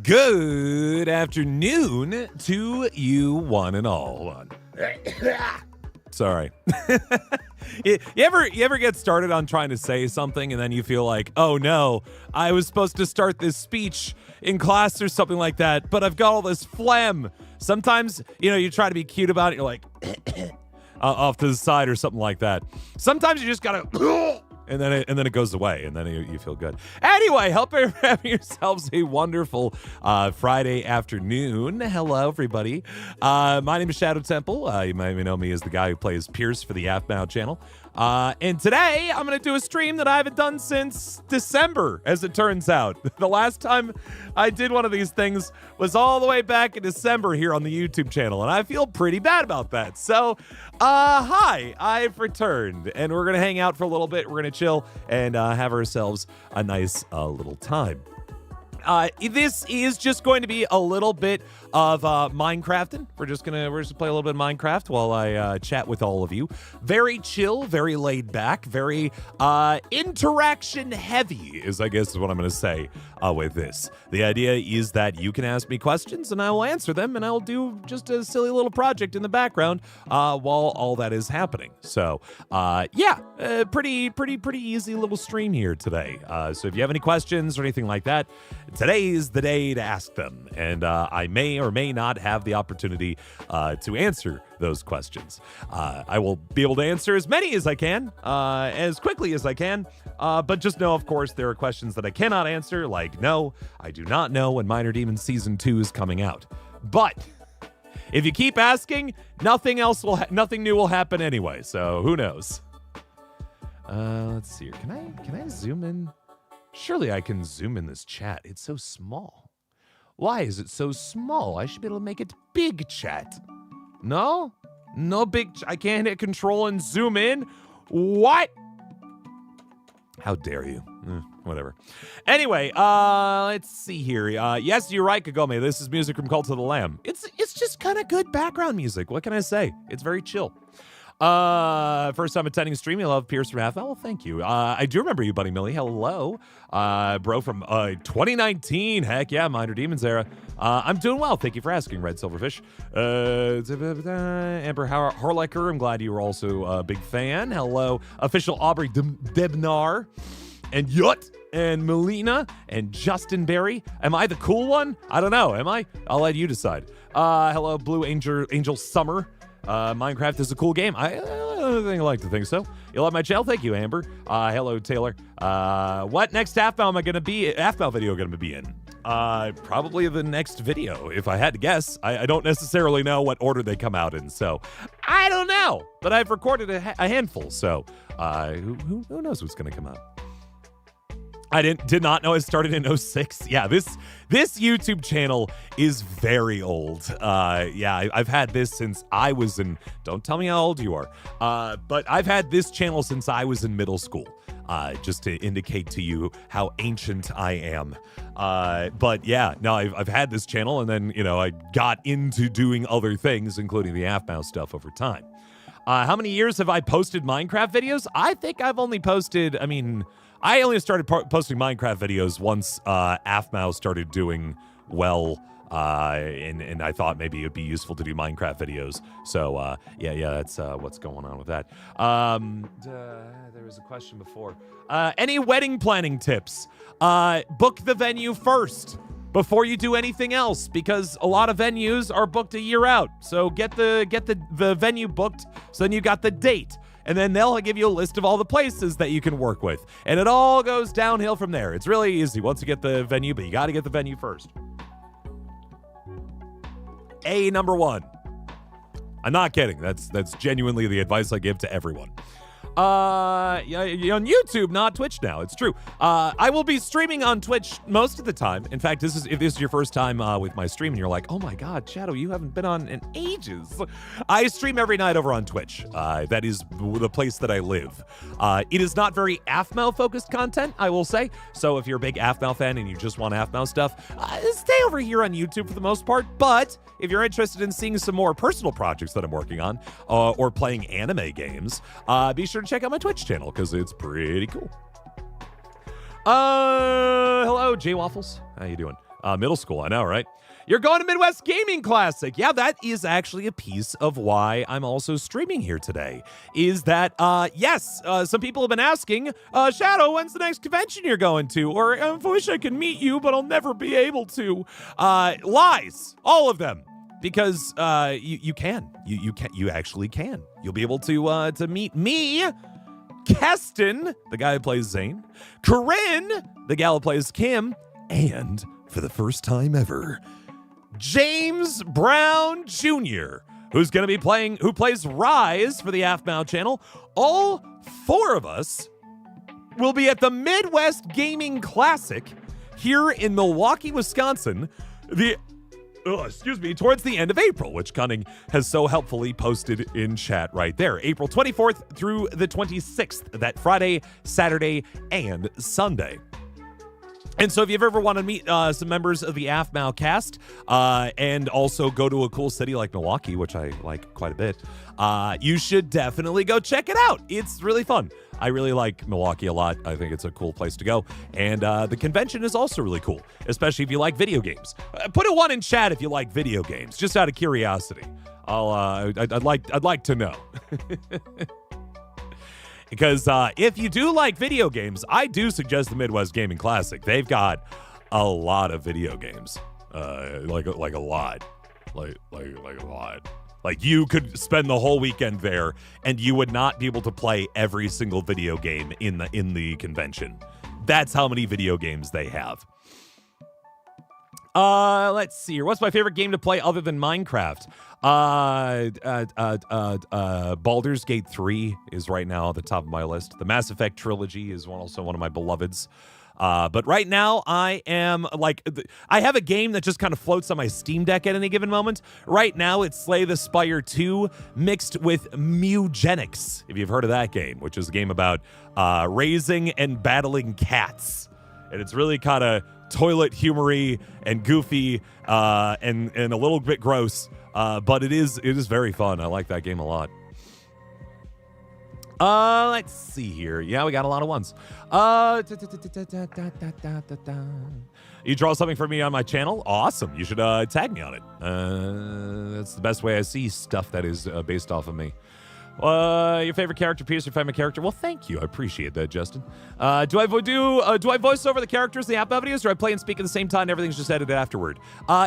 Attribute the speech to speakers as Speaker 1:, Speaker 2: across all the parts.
Speaker 1: Good afternoon to you one and all. Hold on. Sorry. You ever get started on trying to say something and then you feel like, oh no, I was supposed to start this speech in class or something like that, but I've got all this phlegm. Sometimes, you try to be cute about it. You're like off to the side or something like that. Sometimes you just gotta and then it goes away, and then you feel good. Anyway, hope you're having yourselves a wonderful Friday afternoon. Hello, everybody. My name is Shadow Temple. You might know me as the guy who plays Pierce for the Aphmau channel. And today, I'm going to do a stream that I haven't done since December, as it turns out. The last time I did one of these things was all the way back in December here on the YouTube channel, and I feel pretty bad about that. So, hi, I've returned, and we're going to hang out for a little bit. We're going to chill and have ourselves a nice little time. This is just going to be a little bit of Minecrafting. We're just gonna play a little bit of Minecraft while I chat with all of you. Very chill, very laid back, very interaction heavy is I guess is what I'm gonna say with this. The idea is that you can ask me questions and I will answer them, and I'll do just a silly little project in the background while all that is happening. So pretty easy little stream here today. So if you have any questions or anything like that, today is the day to ask them, and I may or may not have the opportunity to answer those questions. I will be able to answer as many as I can, as quickly as I can, but just know, of course, there are questions that I cannot answer, like, no, I do not know when Minor Demon Season 2 is coming out. But if you keep asking, nothing new will happen anyway, so who knows? Let's see here. Can I zoom in? Surely I can zoom in this chat. It's so small. Why is it so small? I should be able to make it big, chat. No? No big... I can't hit control and zoom in? What? How dare you? Whatever. Anyway, let's see here. Yes, you're right, Kagome. This is music from Cult of the Lamb. It's just kind of good background music. What can I say? It's very chill. First time attending a stream. You love Pierce from Aphmau. Well, thank you. I do remember you, Buddy Millie. Hello. Bro from 2019. Heck yeah, Minor Demons era. I'm doing well. Thank you for asking, Red Silverfish. Amber Harlecker, I'm glad you were also a big fan. Hello. Official Aubrey Debnar. And Yut. And Melina. And Justin Berry. Am I the cool one? I don't know. Am I? I'll let you decide. Hello, Blue Angel Summer. Minecraft is a cool game. I like to think so. You love my channel? Thank you, Amber. Hello, Taylor. What next Aphmau video going to be in? Probably the next video, if I had to guess. I don't necessarily know what order they come out in, so I don't know. But I've recorded a handful, so who knows what's going to come out? I did not know it started in 06. Yeah, this YouTube channel is very old. I've had this since I was in, don't tell me how old you are, but I've had this channel since I was in middle school, just to indicate to you how ancient I am. But yeah, no, I've had this channel, and then, I got into doing other things, including the Aphmau stuff over time. How many years have I posted Minecraft videos? I think I've only posted, I only started posting Minecraft videos once Aphmau started doing well, and I thought maybe it would be useful to do Minecraft videos. So, that's what's going on with that. There was a question before. Any wedding planning tips? Book the venue first before you do anything else, because a lot of venues are booked a year out. So get the venue booked, so then you got the date. And then they'll give you a list of all the places that you can work with. And it all goes downhill from there. It's really easy once you get the venue, but you got to get the venue first. Number one. I'm not kidding. That's genuinely the advice I give to everyone. On YouTube, not Twitch now. It's true. I will be streaming on Twitch most of the time. In fact, if this is your first time with my stream and you're like, oh my God, Shadow, you haven't been on in ages. I stream every night over on Twitch. That is the place that I live. It is not very Aphmau focused content, I will say. So if you're a big Aphmau fan and you just want Aphmau stuff, stay over here on YouTube for the most part. But if you're interested in seeing some more personal projects that I'm working on, or playing anime games, be sure to check out my Twitch channel, because it's pretty cool. Hello, Jay Waffles. How you doing? Middle school, I know, right? You're going to Midwest Gaming Classic. Yeah, that is actually a piece of why I'm also streaming here today. Is that, yes, some people have been asking, Shadow, when's the next convention you're going to? Or, I wish I could meet you, but I'll never be able to. Lies. All of them. Because you can. You actually can. You'll be able to meet me, Keston, the guy who plays Zane, Corinne, the gal who plays Kim, and, for the first time ever, James Brown Jr., who plays Rise for the Aphmau channel. All 4 of us will be at the Midwest Gaming Classic here in Milwaukee, Wisconsin, towards the end of April, which Cunning has so helpfully posted in chat right there. April 24th through the 26th, that Friday, Saturday, and Sunday. And so if you've ever want to meet some members of the Aphmau cast and also go to a cool city like Milwaukee, which I like quite a bit, you should definitely go check it out. It's really fun. I really like Milwaukee a lot. I think it's a cool place to go. And the convention is also really cool, especially if you like video games. Put a 1 in chat if you like video games, just out of curiosity. I'd like to know. Because if you do like video games, I do suggest the Midwest Gaming Classic. They've got a lot of video games, like a lot, like a lot. Like you could spend the whole weekend there, and you would not be able to play every single video game in the convention. That's how many video games they have. Let's see here. What's my favorite game to play other than Minecraft? Baldur's Gate 3 is right now at the top of my list. The Mass Effect trilogy is also one of my beloveds. But right now I am I have a game that just kind of floats on my Steam Deck at any given moment. Right now it's Slay the Spire 2 mixed with Mewgenics, if you've heard of that game, which is a game about raising and battling cats. And it's really kind of toilet humory and goofy and a little bit gross, but it is very fun. I like that game a lot. Let's see here. Yeah, we got a lot of ones. You draw something for me on my channel? Awesome. You should tag me on it. That's the best way I see stuff that is based off of me. Your favorite character, Peter's your favorite character? Well, thank you. I appreciate that, Justin. Do I voice over the characters in the app videos, or I play and speak at the same time and everything's just edited afterward?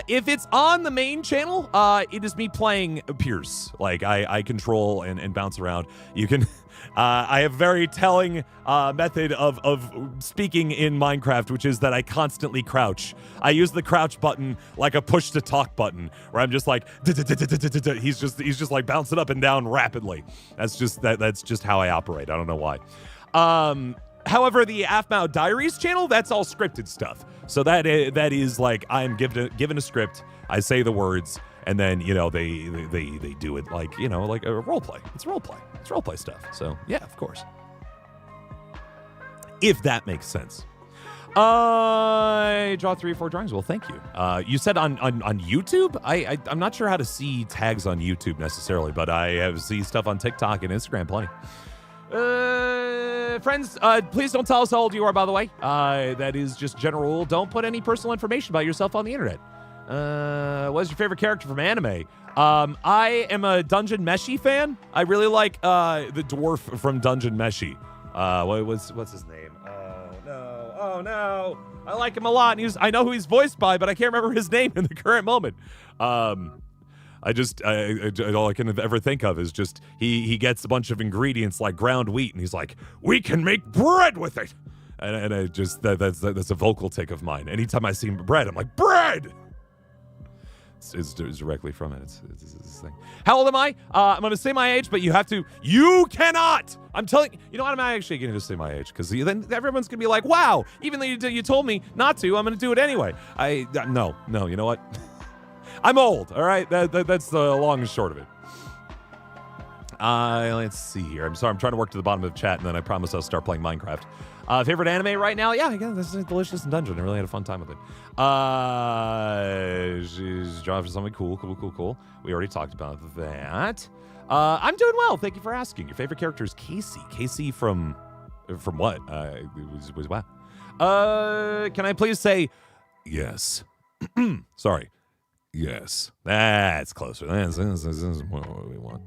Speaker 1: If it's on the main channel, it is me playing Pierce. Like, I control and bounce around. You can... I have a very telling method of speaking in Minecraft, which is that I constantly crouch. I use the crouch button like a push to talk button, where I'm just like, he's just like bouncing up and down rapidly. That's just how I operate. I don't know why. However, the Aphmau Diaries channel, that's all scripted stuff. So that is like I'm given a script, I say the words, and then, you know, they do it like, you know, like a role play. It's role play. It's role play stuff. So, yeah, of course. If that makes sense. I draw 3 or 4 drawings. Well, thank you. You said on YouTube? I'm not sure how to see tags on YouTube necessarily, but I have see stuff on TikTok and Instagram plenty. Friends, please don't tell us how old you are, by the way. That is just general rule. Don't put any personal information about yourself on the internet. What's your favorite character from anime? I am a Dungeon Meshi fan. I really like the dwarf from Dungeon Meshi. What's his name? Oh no! I like him a lot. And I know who he's voiced by, but I can't remember his name in the current moment. All I can ever think of is just he gets a bunch of ingredients like ground wheat, and he's like, "We can make bread with it." And I just that's a vocal tick of mine. Anytime I see bread, I'm like, bread. It's directly from it. It's this thing. How old am I? I'm going to say my age, but you cannot. I'm telling you know what? I'm actually going to just say my age, because then everyone's going to be like, wow, even though you told me not to, I'm going to do it anyway. No, you know what? I'm old, all right? That's the long and short of it. Let's see here. I'm sorry, I'm trying to work to the bottom of the chat, and then I promise I'll start playing Minecraft. Favorite anime right now? Yeah, again, this is Delicious in Dungeon. I really had a fun time with it. She's drawing for something cool. We already talked about that. I'm doing well. Thank you for asking. Your favorite character is Casey. Casey from what? Was wow. Can I please say yes? Sorry. Yes. That's closer. That's what we want.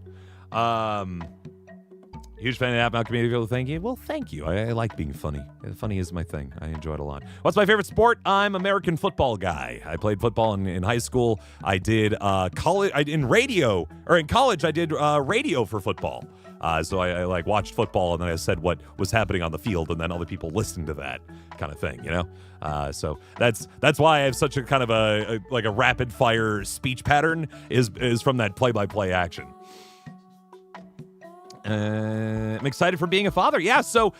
Speaker 1: Huge fan of the Aphmau community. Thank you. Well, thank you. I like being funny. Funny is my thing. I enjoy it a lot. What's my favorite sport? I'm American football guy. I played football in high school. I did college. In college, I did radio for football. So I like watched football and then I said what was happening on the field and then other people listened to that kind of thing, you know? So that's why I have such a kind of a rapid fire speech pattern is from that play-by-play action. I'm excited for being a father. Yeah, so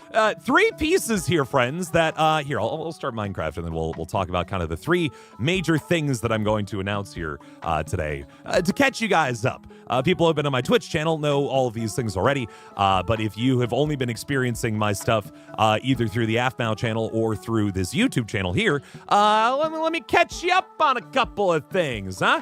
Speaker 1: 3 pieces here, friends, that here, I'll start Minecraft and then we'll talk about kind of the 3 major things that I'm going to announce here today to catch you guys up. People who have been on my Twitch channel know all of these things already, but if you have only been experiencing my stuff either through the Aphmau channel or through this YouTube channel here, let me catch you up on a couple of things, huh?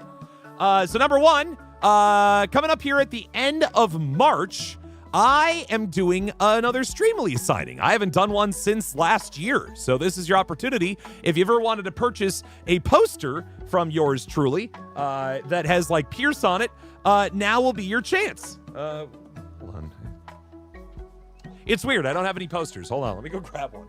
Speaker 1: So number 1, coming up here at the end of March, I am doing another Streamily signing. I haven't done one since last year, so this is your opportunity. If you ever wanted to purchase a poster from yours truly that has like Pierce on it, now will be your chance. Hold on. It's weird. I don't have any posters. Hold on. Let me go grab one.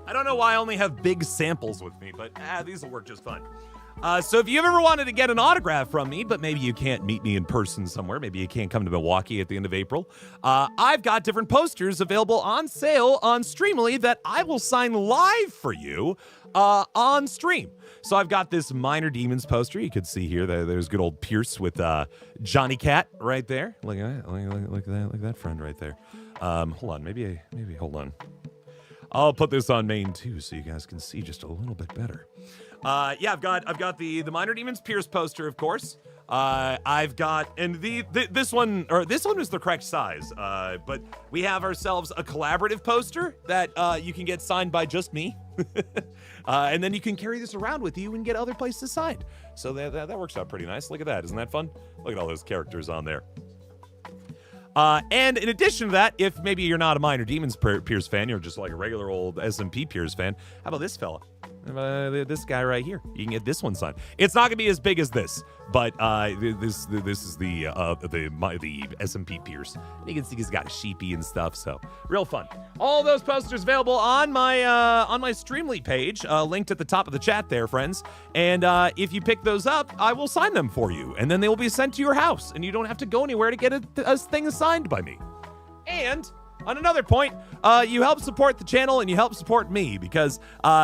Speaker 1: I don't know why I only have big samples with me, but these will work just fine. So if you ever wanted to get an autograph from me, but maybe you can't meet me in person somewhere, maybe you can't come to Milwaukee at the end of April, I've got different posters available on sale on Streamily that I will sign live for you on stream. So I've got this Minor Demons poster. You can see here, there's good old Pierce with Johnny Cat right there. Look at that, look at that friend right there. Hold on, maybe hold on. I'll put this on main too, so you guys can see just a little bit better. Yeah, I've got the Minor Demons Pierce poster, of course. I've got, and this one was the correct size. But we have ourselves a collaborative poster that you can get signed by just me, and then you can carry this around with you and get other places signed. So that works out pretty nice. Look at that, isn't that fun? Look at all those characters on there. And in addition to that, if maybe you're not a Minor Demons Pierce fan, you're just like a regular old SMP Pierce fan, how about this fella? This guy right here. You can get this one signed. It's not gonna be as big as this, but this is the SMP Pierce. And you can see he's got a sheepy and stuff, so real fun. All those posters available on my Streamily page, linked at the top of the chat there, friends. And if you pick those up, I will sign them for you, and then they will be sent to your house, and you don't have to go anywhere to get a thing signed by me. And on another point, you help support the channel and you help support me because,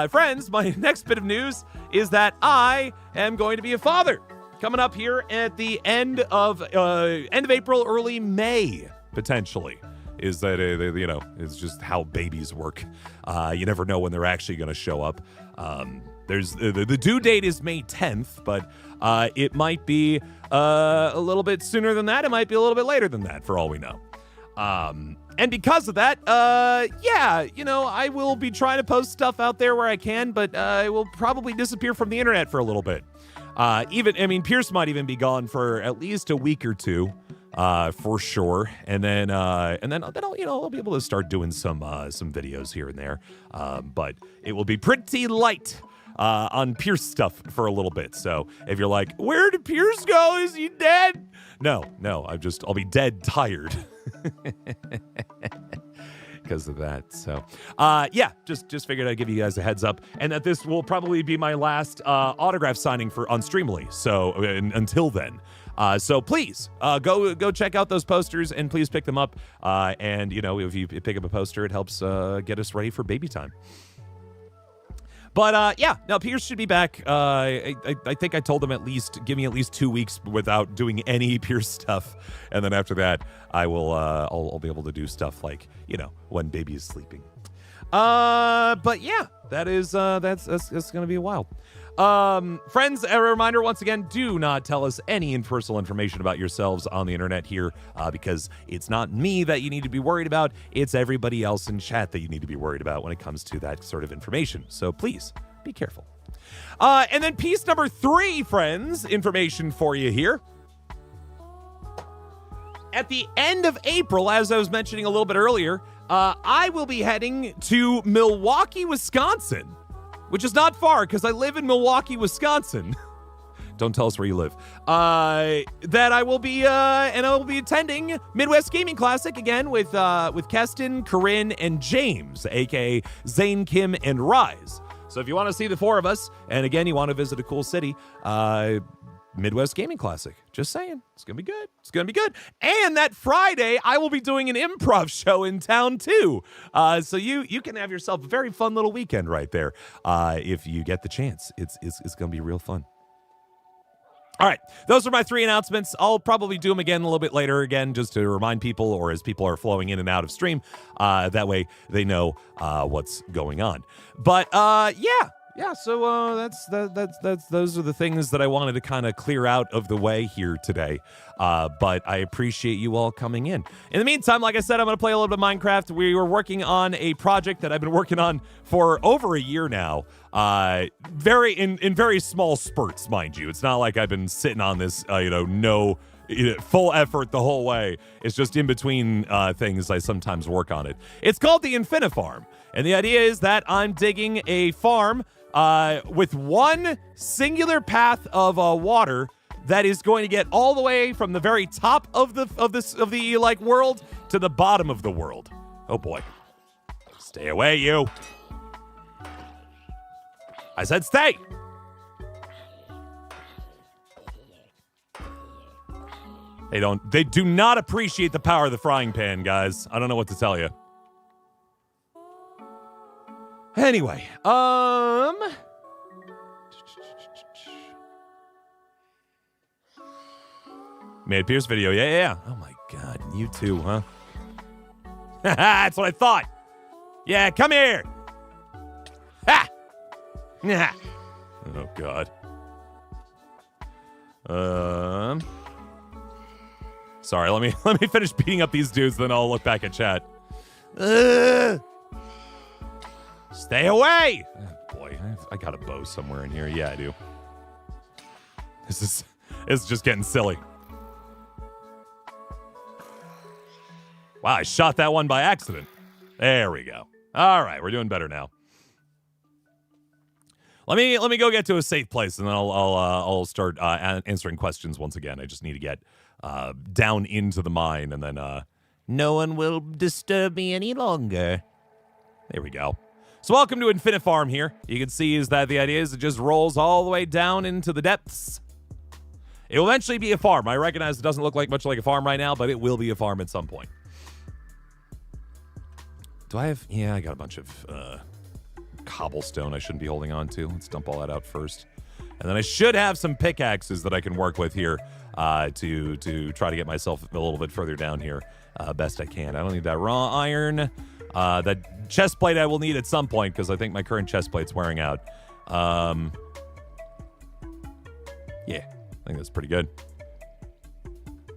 Speaker 1: friends, my next bit of news is that I am going to be a father coming up here at the end of April, early May, potentially. Is that, it's just how babies work. You never know when they're actually going to show up. There's the due date is May 10th, but it might be a little bit sooner than that. It might be a little bit later than that, for all we know. And because of that, I will be trying to post stuff out there where I can, but I will probably disappear from the internet for a little bit. Pierce might even be gone for at least a week or two, for sure. And then I'll be able to start doing some videos here and there. But it will be pretty light on Pierce stuff for a little bit. So if you're like, where did Pierce go? Is he dead? No, I'll be dead tired. Because of that. So just figured I'd give you guys a heads up, and that this will probably be my last autograph signing on Streamily. So until then, so please go check out those posters and please pick them up. And if you pick up a poster, it helps get us ready for baby time. But now Pierce should be back. I think I told him give me at least 2 weeks without doing any Pierce stuff, and then after that, I will I'll be able to do stuff like when baby is sleeping. But yeah, that's gonna be a while. Friends, a reminder once again, do not tell us any personal information about yourselves on the internet here, because it's not me that you need to be worried about. It's everybody else in chat that you need to be worried about when it comes to that sort of information. So please be careful. And then piece number 3, friends, information for you here. At the end of April, as I was mentioning a little bit earlier, I will be heading to Milwaukee, Wisconsin, which is not far because I live in Milwaukee, Wisconsin. Don't tell us where you live. That I will be, and I will be attending Midwest Gaming Classic again with Keston, Corinne, and James, aka Zane, Kim, and Rise. So if you want to see the 4 of us, and again, you want to visit a cool city, Midwest Gaming Classic. Just saying. It's going to be good. It's going to be good. And that Friday, I will be doing an improv show in town, too. So you can have yourself a very fun little weekend right there if you get the chance. It's going to be real fun. All right. Those are my 3 announcements. I'll probably do them again a little bit later again just to remind people or as people are flowing in and out of stream. That way they know what's going on. But, yeah. Yeah, so that's those are the things that I wanted to kind of clear out of the way here today. But I appreciate you all coming in. In the meantime, like I said, I'm going to play a little bit of Minecraft. We were working on a project that I've been working on for over a year now. In very small spurts, mind you. It's not like I've been sitting on this, full effort the whole way. It's just in between things I sometimes work on it. It's called the infini-farm. And the idea is that I'm digging a farm with one singular path of water that is going to get all the way from the very top of the world to the bottom of the world. Oh boy. Stay away, you. I said stay. They do not appreciate the power of the frying pan, guys. I don't know what to tell you. Anyway, Made Pierce video, yeah. Oh my god, you too, huh? That's what I thought. Yeah, come here. Ha! Oh god. Sorry, let me finish beating up these dudes, then I'll look back at chat. Stay away! Oh boy, I got a bow somewhere in here. Yeah, I do. This is just getting silly. Wow, I shot that one by accident. There we go. All right, we're doing better now. Let me go get to a safe place, and then I'll start answering questions once again. I just need to get down into the mine, and then no one will disturb me any longer. There we go. So welcome to infini-farm here. You can see is that the idea is it just rolls all the way down into the depths. It will eventually be a farm. I recognize it doesn't look like much like a farm right now, but it will be a farm at some point. Do I have... Yeah, I got a bunch of cobblestone I shouldn't be holding on to. Let's dump all that out first. And then I should have some pickaxes that I can work with here to try to get myself a little bit further down here best I can. I don't need that raw iron. That chest plate I will need at some point because I think my current chest plate's wearing out. Yeah, I think that's pretty good.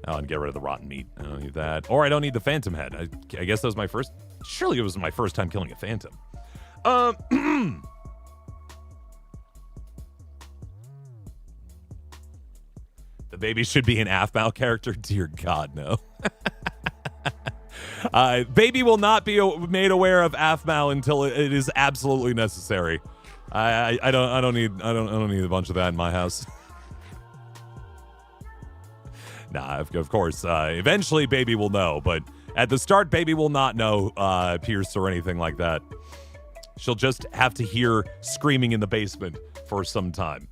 Speaker 1: Oh, and get rid of the rotten meat. I don't need that. Or I don't need the phantom head. I guess that was my first... Surely it was my first time killing a phantom. The baby should be an Aphmau character? Dear God, no. Baby will not be made aware of Aphmau until it is absolutely necessary. I don't need a bunch of that in my house. Nah, of course. Eventually, baby will know, but at the start, baby will not know Pierce or anything like that. She'll just have to hear screaming in the basement for some time.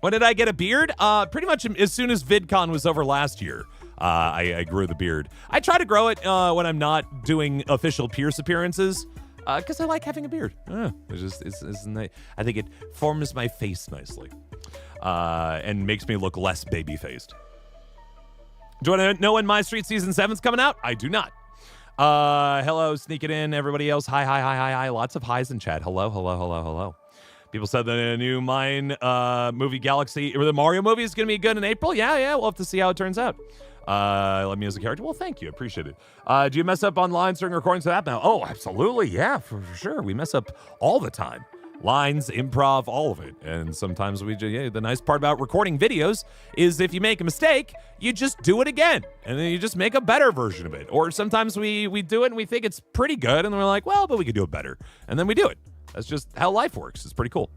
Speaker 1: When did I get a beard? Pretty much as soon as VidCon was over last year. I grew the beard. I try to grow it when I'm not doing official Pierce appearances because I like having a beard. It's nice. I think it forms my face nicely and makes me look less baby-faced. Do you want to know when My Street Season 7's coming out? I do not. Hello, sneaking in, everybody else. Hi. Lots of highs in chat. Hello. People said the new Mine movie Galaxy, or the Mario movie is going to be good in April. Yeah, we'll have to see how it turns out. Let me as a character. Well, thank you. Appreciate it. Do you mess up on lines during recordings of that now? Oh, absolutely. Yeah, for sure. We mess up all the time. Lines, improv, all of it. And sometimes the nice part about recording videos is if you make a mistake, you just do it again. And then you just make a better version of it. Or sometimes we do it and we think it's pretty good. And we're like, well, but we could do it better. And then we do it. That's just how life works. It's pretty cool.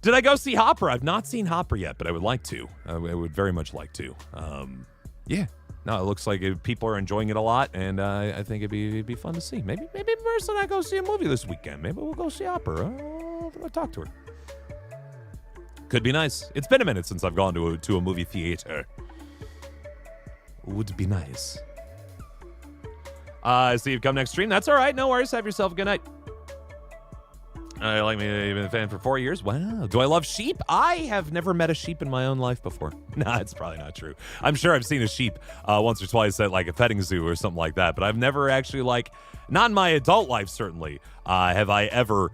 Speaker 1: Did I go see Hopper? I've not seen Hopper yet, but I would like to. I would very much like to. Yeah. No, it looks like people are enjoying it a lot, and I think it'd be fun to see. Maybe Marissa and I go see a movie this weekend. Maybe we'll go see Hopper. I'll talk to her. Could be nice. It's been a minute since I've gone to a movie theater. Would be nice. See you come next stream. That's all right. No worries. Have yourself a good night. Like me, you've been a fan for 4 years. Wow. Do I love sheep? I have never met a sheep in my own life before. Nah, it's probably not true. I'm sure I've seen a sheep once or twice at like a petting zoo or something like that, but I've never actually not in my adult life certainly, have I ever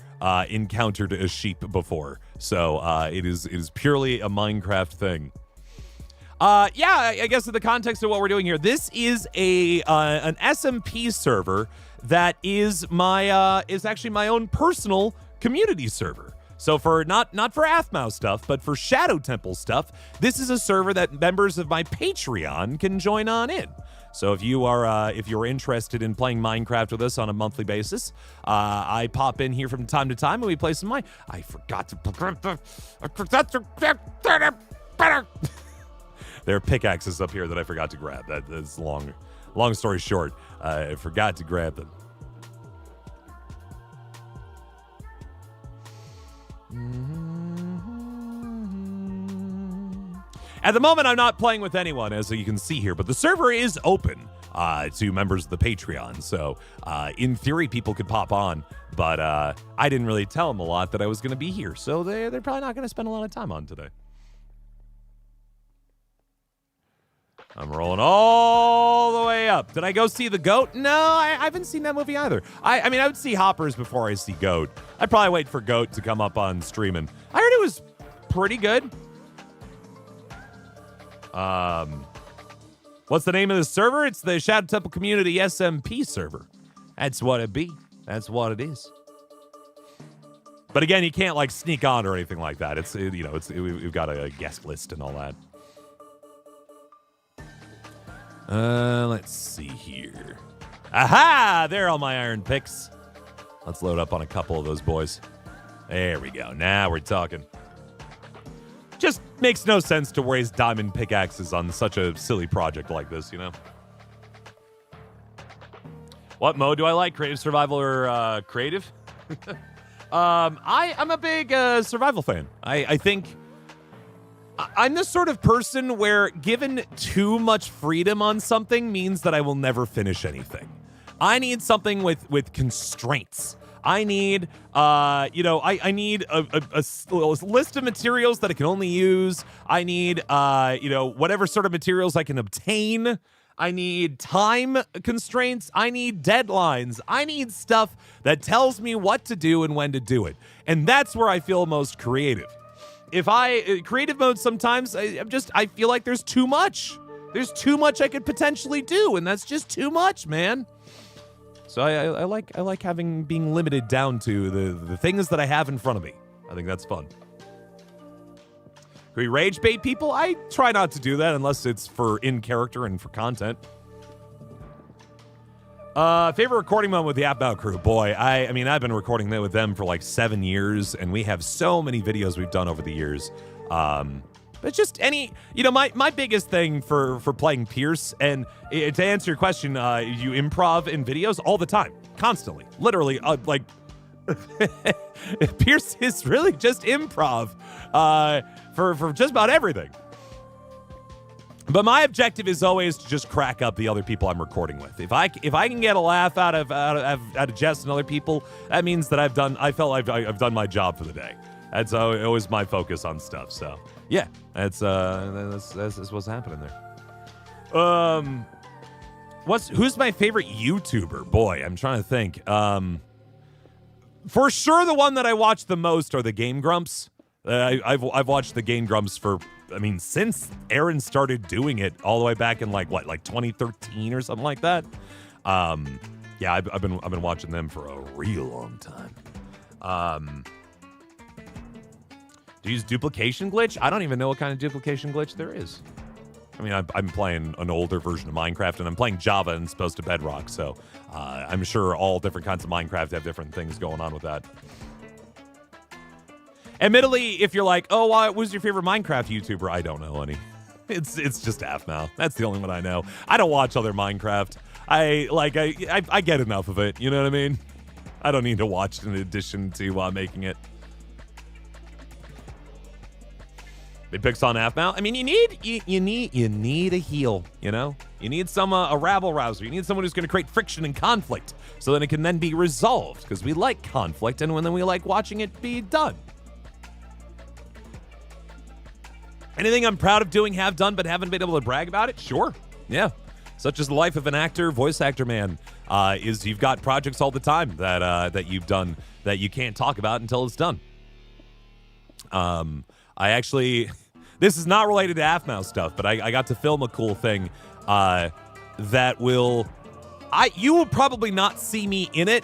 Speaker 1: encountered a sheep before. So it is purely a Minecraft thing. I guess in the context of what we're doing here, this is an SMP server that is actually my own personal community server. So for not for Aphmau stuff, but for Shadow Temple stuff, this is a server that members of my Patreon can join on in. So if you're interested in playing Minecraft with us on a monthly basis, I pop in here from time to time and we play some I forgot to there are pickaxes up here that I forgot to grab. That's long story short. I forgot to grab them. At the moment, I'm not playing with anyone, as you can see here, but the server is open to members of the Patreon. So, in theory, people could pop on, but I didn't really tell them a lot that I was going to be here. So they're probably not going to spend a lot of time on today. I'm rolling all the way up. Did I go see The Goat? No, I haven't seen that movie either. I mean, I would see Hoppers before I see Goat. I'd probably wait for Goat to come up on streaming. I heard it was pretty good. What's the name of the server? It's the Shadow Temple Community SMP server. That's what it be. That's what it is. But again, you can't like sneak on or anything like that. We've got a guest list and all that. Let's see here. Aha! There are all my iron picks. Let's load up on a couple of those boys. There we go. Now we're talking. Just makes no sense to waste diamond pickaxes on such a silly project like this, you know? What mode do I like? Creative, survival, or creative? I'm a big survival fan. I think I'm the sort of person where given too much freedom on something means that I will never finish anything. I need something with constraints. I need, I need a list of materials that I can only use. I need, whatever sort of materials I can obtain. I need time constraints. I need deadlines. I need stuff that tells me what to do and when to do it. And that's where I feel most creative. Creative mode sometimes, I feel like there's too much. There's too much I could potentially do, and that's just too much, man. So I like being limited down to the things that I have in front of me. I think that's fun. Can we rage bait people? I try not to do that unless it's for in character and for content. Favorite recording moment with the Aphmau crew? Boy, I mean, I've been recording with them for like 7 years, and we have so many videos we've done over the years. But just my biggest thing for playing Pierce, and to answer your question, you improv in videos all the time, constantly, literally, Pierce is really just improv for just about everything. But my objective is always to just crack up the other people I'm recording with. If I can get a laugh out of Jess and other people, that means that I've done my job for the day. That's always my focus on stuff. So yeah, that's what's happening there. Who's my favorite YouTuber? Boy, I'm trying to think. For sure, the one that I watch the most are the Game Grumps. I've watched the Game Grumps for, I mean, since Aaron started doing it all the way back in like 2013 or something like that. Yeah, I've been watching them for a real long time. Do you use duplication glitch? I don't even know what kind of duplication glitch there is. I mean, I'm playing an older version of Minecraft, and I'm playing Java and supposed to Bedrock, so I'm sure all different kinds of Minecraft have different things going on with that. Admittedly, if you're like, oh, what was your favorite Minecraft YouTuber? I don't know any. It's just Aphmau. That's the only one I know. I don't watch other Minecraft. I get enough of it. You know what I mean? I don't need to watch it in addition to making it. Big picks on Aphmau. I mean, you need a heel. You know, you need a rabble rouser. You need someone who's going to create friction and conflict, so that it can then be resolved. Because we like conflict, and then we like watching it be done. Anything I'm proud of doing, have done, but haven't been able to brag about it? Sure. Yeah. Such as the life of an actor, voice actor, man, is you've got projects all the time that you've done that you can't talk about until it's done. I actually, this is not related to Aphmau stuff, but I got to film a cool thing that you will probably not see me in it,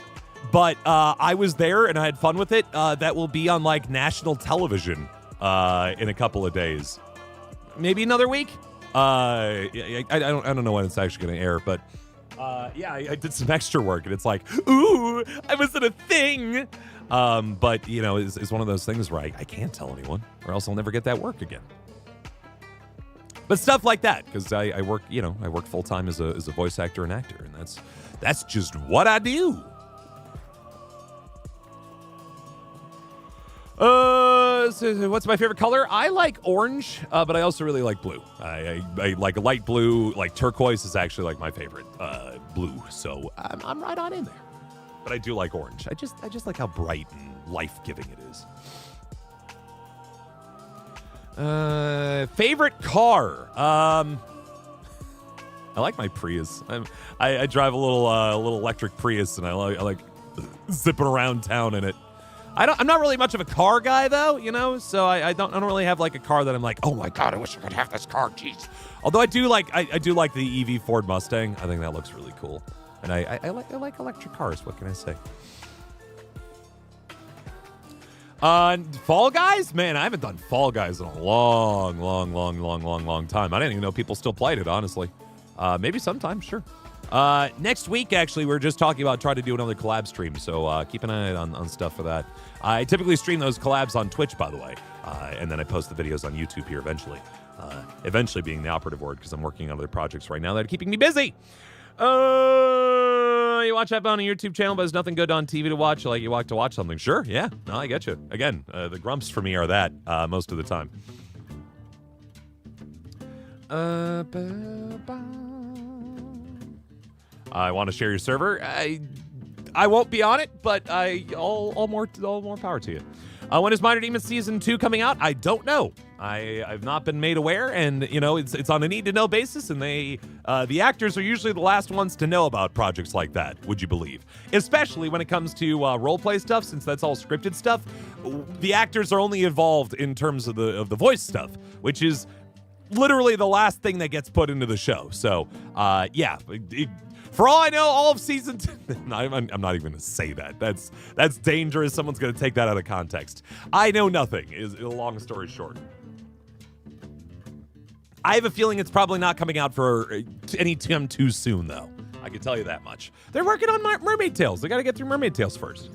Speaker 1: but I was there and I had fun with it. That will be on like national television in a couple of days, maybe another week. I don't know when it's actually going to air, but yeah, I did some extra work, and it's like, ooh, I was in a thing. But you know, it's one of those things where I can't tell anyone, or else I'll never get that work again. But stuff like that, because I work full time as a voice actor and actor, and that's just what I do. So what's my favorite color? I like orange, but I also really like blue. I like a light blue, like turquoise is actually like my favorite blue. So I'm right on in there. But I do like orange. I just like how bright and life-giving it is. Favorite car? I like my Prius. I drive a little electric Prius, and I like zipping around town in it. I'm not really much of a car guy, though, you know, so I don't really have like a car that I'm like, oh my god, I wish I could have this car, jeez. Although I do like the EV Ford Mustang. I think that looks really cool, and I like electric cars. What can I say? Fall Guys, man, I haven't done Fall Guys in a long time. I didn't even know people still played it, honestly. Maybe sometime, sure. Next week, actually, we're just talking about trying to do another collab stream, so keep an eye on stuff for that. I typically stream those collabs on Twitch, by the way, and then I post the videos on YouTube here eventually. Eventually being the operative word, because I'm working on other projects right now that are keeping me busy. You watch that on a YouTube channel, but there's nothing good on TV to watch, like you like to watch something. Sure, yeah, no, I get you. Again, the grumps for me are that most of the time. I want to share your server. I won't be on it, but all more power to you. When is Minor Demons Season 2 coming out? I don't know. I've not been made aware, and you know it's on a need-to-know basis, and the actors are usually the last ones to know about projects like that, would you believe? Especially when it comes to roleplay stuff, since that's all scripted stuff. The actors are only involved in terms of the voice stuff, which is literally the last thing that gets put into the show. So, yeah. For all I know, all of season 2... I'm not even going to say that. That's dangerous. Someone's going to take that out of context. I know nothing, is a long story short. I have a feeling it's probably not coming out for any time too soon, though. I can tell you that much. They're working on Mermaid Tales. They got to get through Mermaid Tales first.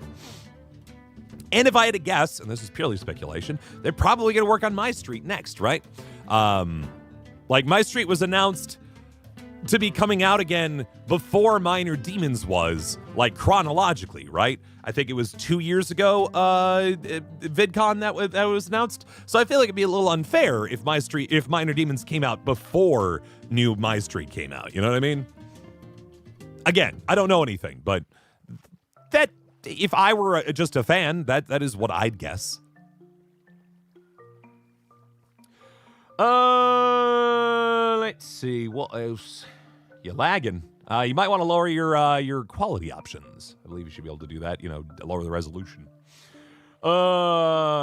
Speaker 1: And if I had to guess, and this is purely speculation, they're probably going to work on My Street next, right? Like, My Street was announced to be coming out again before Minor Demons was, like, chronologically, right? I think it was 2 years ago, VidCon that was announced. So I feel like it'd be a little unfair if Minor Demons came out before new My Street came out. You know what I mean? Again, I don't know anything, but that if I were just a fan, that is what I'd guess. Let's see what else. You're lagging. You might want to lower your quality options. I believe you should be able to do that. Lower the resolution.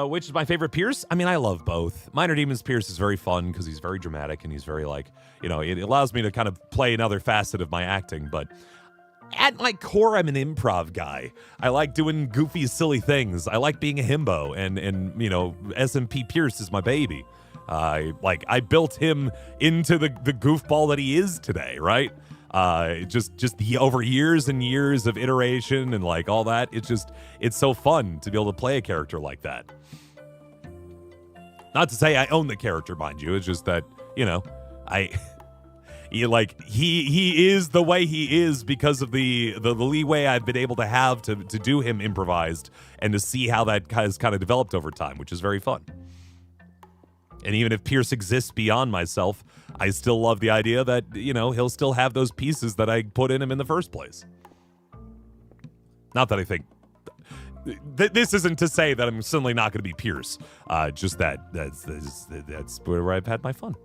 Speaker 1: Which is my favorite Pierce? I mean, I love both. Minor Demons Pierce is very fun because he's very dramatic and he's very it allows me to kind of play another facet of my acting. But at my core, I'm an improv guy. I like doing goofy, silly things. I like being a himbo, and SMP Pierce is my baby. I built him into the goofball that he is today, right? Just over years and years of iteration and all that. It's so fun to be able to play a character like that. Not to say I own the character, mind you. It's just that, he is the way he is because of the leeway I've been able to have to do him improvised and to see how that has kind of developed over time, which is very fun. And even if Pierce exists beyond myself, I still love the idea that, he'll still have those pieces that I put in him in the first place. Not that I think... this isn't to say that I'm suddenly not going to be Pierce. Just that's where I've had my fun.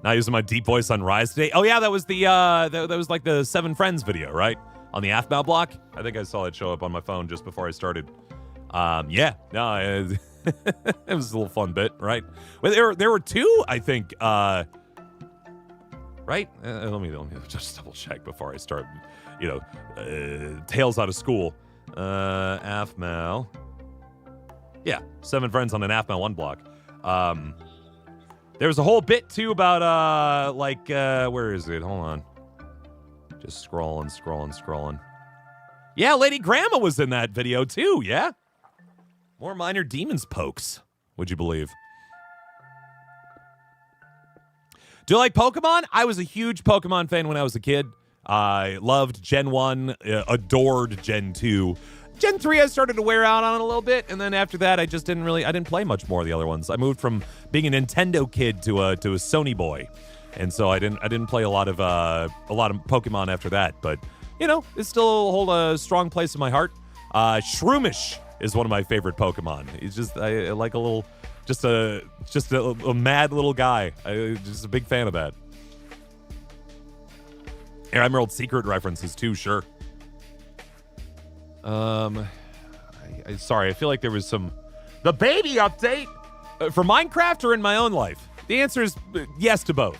Speaker 1: Not using my deep voice on Rise today. Oh, yeah, that was that was like the 7 Friends video, right? On the Aphmau block. I think I saw it show up on my phone just before I started. It was a little fun bit, right? Well, there were 2, I think, right? Let me just double check before I start, Tales out of school. Aphmau. Yeah, 7 Friends on an Aphmau 1 block. There was a whole bit, too, about, where is it? Hold on. Just scrolling. Yeah, Lady Grandma was in that video, too, yeah? More Minor Demons pokes, would you believe? Do you like Pokemon? I was a huge Pokemon fan when I was a kid. I loved Gen 1, adored Gen 2. Gen 3 I started to wear out on it a little bit, and then after that I didn't play much more of the other ones. I moved from being a Nintendo kid to a Sony boy. And so I didn't play a lot of Pokemon after that, but it still hold a strong place in my heart. Shroomish is one of my favorite Pokemon. He's just I like a little, just a mad little guy. Just a big fan of that. Air Emerald Secret references too, sure. Sorry, I feel like there was the baby update for Minecraft or in my own life. The answer is yes to both.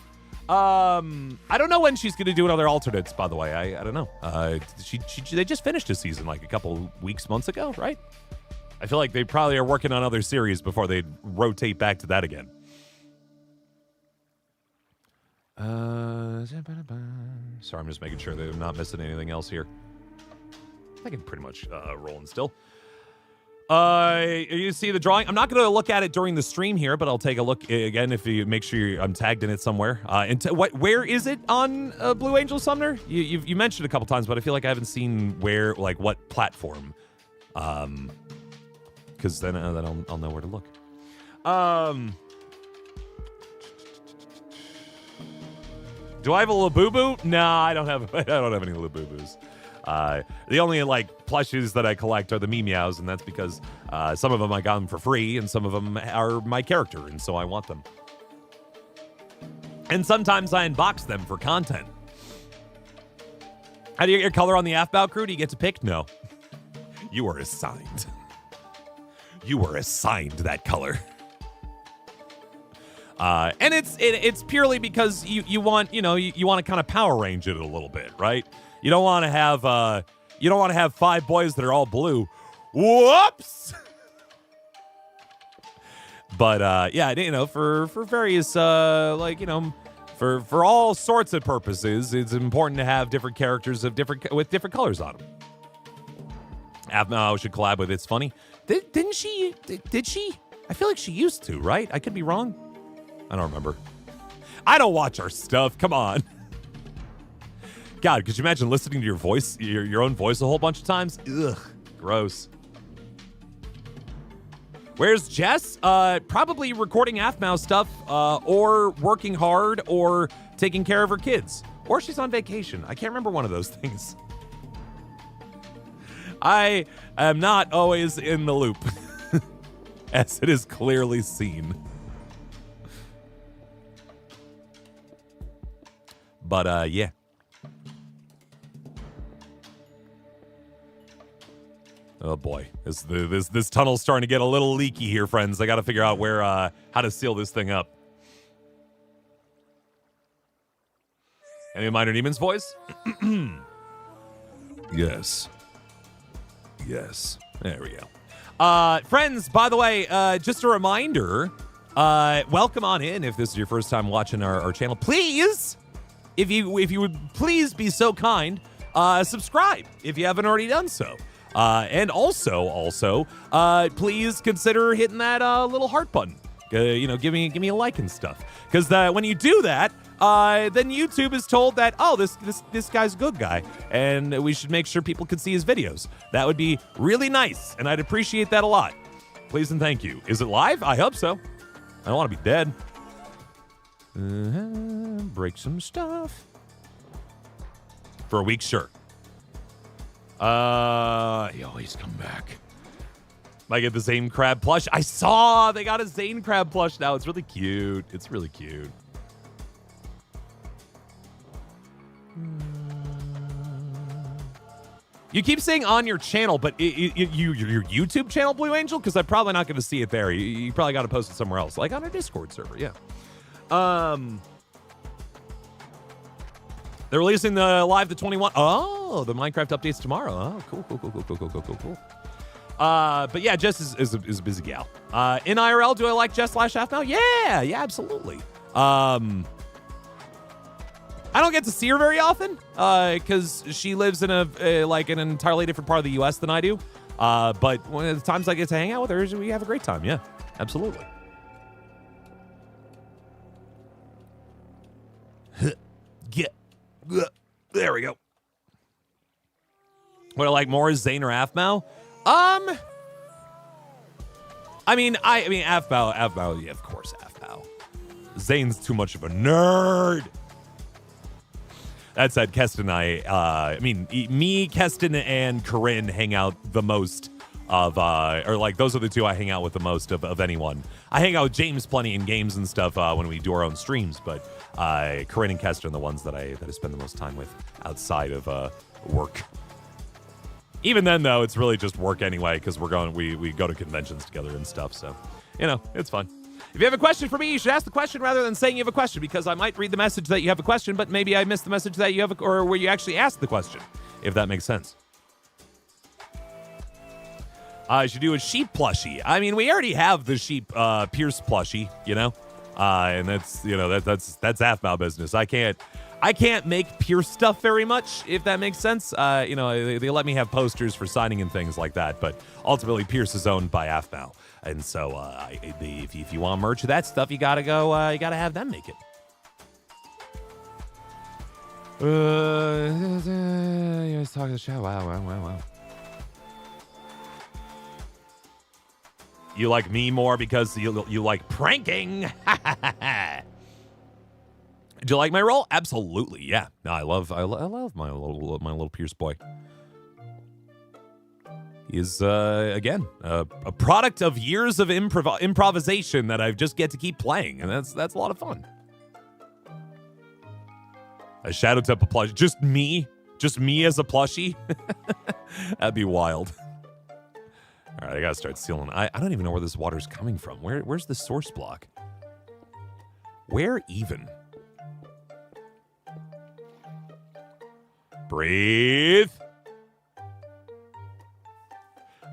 Speaker 1: I don't know when she's going to do another alternates, by the way. I don't know. They just finished a season like a couple months ago, right? I feel like they probably are working on other series before they rotate back to that again. Sorry, I'm just making sure that I'm not missing anything else here. I can pretty much rolling still. You see the drawing? I'm not going to look at it during the stream here, but I'll take a look again if you make sure I'm tagged in it somewhere. Where is it on Blue Angel Summoner? You mentioned it a couple times, but I feel like I haven't seen what platform. Because then I'll know where to look. Do I have a Labubu? Nah, I don't have any Labubus. The only plushes that I collect are the Meows, and that's because some of them I got them for free, and some of them are my character, and so I want them. And sometimes I unbox them for content. How do you get your color on the Aphmau crew? Do you get to pick? No. You are assigned. You were assigned that color. And it's purely because you want to kind of power range it a little bit, right? You don't want to have 5 boys that are all blue. Whoops. But for various for all sorts of purposes, it's important to have different characters with different colors on them. Aphmau should collab with It's Funny. Didn't she? Did she? I feel like she used to, right? I could be wrong. I don't remember. I don't watch our stuff. Come on. God, could you imagine listening to your voice, your own voice a whole bunch of times? Ugh, gross. Where's Jess? Probably recording Aphmau stuff, or working hard, or taking care of her kids. Or she's on vacation. I can't remember one of those things. I am not always in the loop, as it is clearly seen. But yeah. Oh boy, this tunnel's starting to get a little leaky here, friends. I got to figure out where how to seal this thing up. Any Minor Demon's voice? Yes. Yes. There we go. Friends, by the way, just a reminder, welcome on in if this is your first time watching our channel. Please, if you would please be so kind, subscribe if you haven't already done so. And also, please consider hitting that little heart button. Give me a like and stuff. Because when you do that, then YouTube is told that, oh, this guy's a good guy, and we should make sure people can see his videos. That would be really nice, and I'd appreciate that a lot. Please and thank you. Is it live? I hope so. I don't want to be dead. Break some stuff. For a week, sure. You always come back. Might get the Zane Crab plush. I saw they got a Zane Crab plush now. It's really cute. It's really cute. You keep saying on your channel, but your YouTube channel, Blue Angel? Because I'm probably not going to see it there. You probably got to post it somewhere else, like on a Discord server, yeah. They're releasing the Live the 21. Oh, the Minecraft updates tomorrow. Oh, cool. But yeah, Jess is a busy gal. In IRL, do I like Jess/Aphmau? Yeah, absolutely. I don't get to see her very often because she lives in an entirely different part of the U.S. than I do. But one of the times I get to hang out with her, we have a great time. Yeah, absolutely. There we go. What I like more is Zane or Aphmau? I mean, Aphmau, yeah, of course, Aphmau. Zane's too much of a nerd. That said, Keston and me, Keston, and Corinne hang out the most of, those are the two I hang out with the most of anyone. I hang out with James plenty in games and stuff when we do our own streams, but Corinne and Keston are the ones that I spend the most time with outside of work. Even then, though, it's really just work anyway because we go to conventions together and stuff, so, it's fun. If you have a question for me, you should ask the question rather than saying you have a question, because I might read the message that you have a question, but maybe I missed the message that you have, or where you actually asked the question, if that makes sense. I should do a sheep plushie. I mean, we already have the sheep Pierce plushie, and that's Aphmau business. I can't make Pierce stuff very much, if that makes sense. They let me have posters for signing and things like that, but ultimately Pierce is owned by Aphmau. And so if you want merch of that stuff, you gotta have them make it. You was talking to the show. Wow. You like me more because you like pranking. Do you like my role? Absolutely, yeah. No, I love my little Pierce boy. Is again a product of years of improvisation that I've just get to keep playing, and that's a lot of fun. A Shadow Temple plushie, just me as a plushie. That'd be wild. All right, I gotta start sealing. I don't even know where this water's coming from. Where's the source block? Where even? Breathe.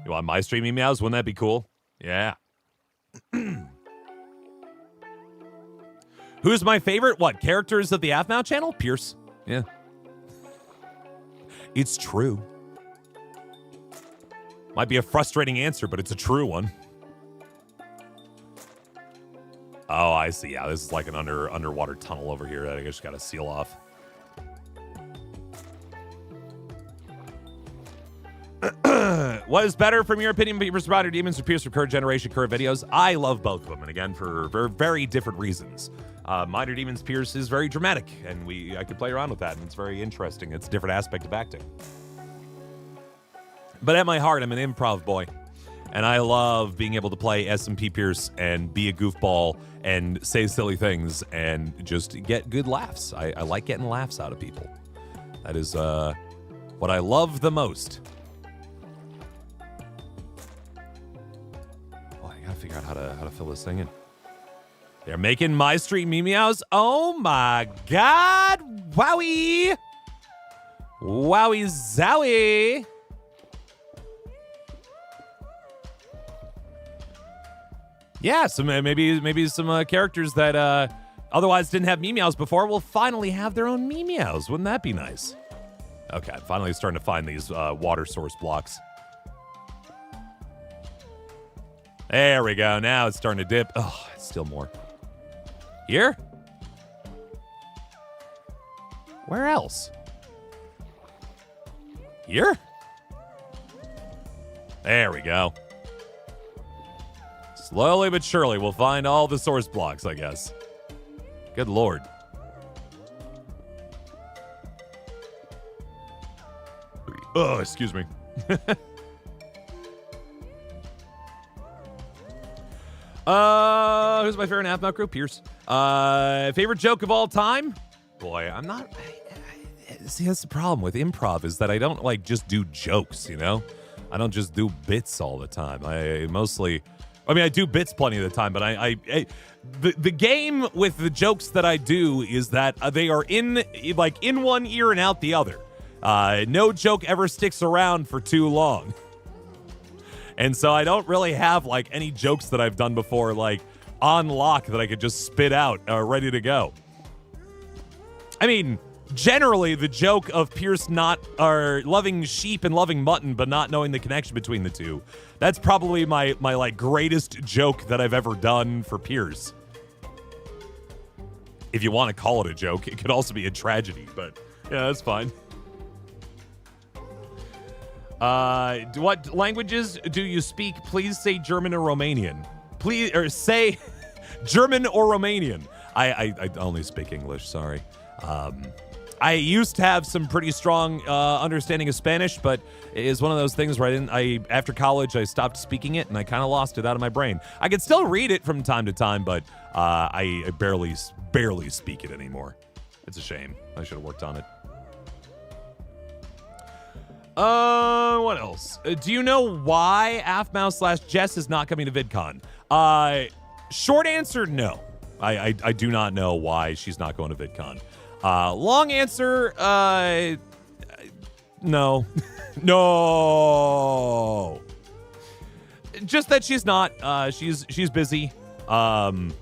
Speaker 1: You want my streamy meows? Wouldn't that be cool? Yeah. Who's my favorite? What, characters of the Aphmau channel? Pierce. Yeah. It's true. Might be a frustrating answer, but it's a true one. Oh, I see. Yeah, this is like an underwater tunnel over here that I just gotta seal off. What is better, from your opinion, versus Minor Demons or Pierce for current generation, current videos? I love both of them, and again, for very different reasons. Minor Demons Pierce is very dramatic, and I could play around with that, and it's very interesting. It's a different aspect of acting. But at my heart, I'm an improv boy. And I love being able to play SMP Pierce and be a goofball and say silly things and just get good laughs. I like getting laughs out of people. That is what I love the most. Oh, I gotta figure out how to fill this thing in. They're making my street meows. Oh my god! Wowie! Wowie zowie! Yeah, so maybe some characters that otherwise didn't have meows before will finally have their own meows. Wouldn't that be nice? Okay, I'm finally starting to find these water source blocks. There we go. Now it's starting to dip. Oh, it's still more. Here? Where else? Here? There we go. Slowly but surely, we'll find all the source blocks, I guess. Good lord. Oh, excuse me. Who's my favorite Aphmau crew? Pierce. Favorite joke of all time? Boy, I'm not... See, that's the problem with improv is that I don't, like, just do jokes, you know? I don't just do bits all the time. I do bits plenty of the time, but the game with the jokes that I do is that they are in one ear and out the other. No joke ever sticks around for too long. And so I don't really have, like, any jokes that I've done before, like, on lock that I could just spit out, ready to go. I mean, generally, the joke of Pierce loving sheep and loving mutton, but not knowing the connection between the two. That's probably my like greatest joke that I've ever done for Pierce. If you want to call it a joke, it could also be a tragedy, but yeah, that's fine. What languages do you speak? Please say German or Romanian. Please, or say German or Romanian. I only speak English, sorry. I used to have some pretty strong understanding of Spanish, but it is one of those things where after college, I stopped speaking it, and I kind of lost it out of my brain. I can still read it from time to time, but I barely speak it anymore. It's a shame. I should have worked on it. What else? Do you know why Aphmau/Jess is not coming to VidCon? Short answer, no. I do not know why she's not going to VidCon. Long answer, no. No. Just that she's not. She's busy. And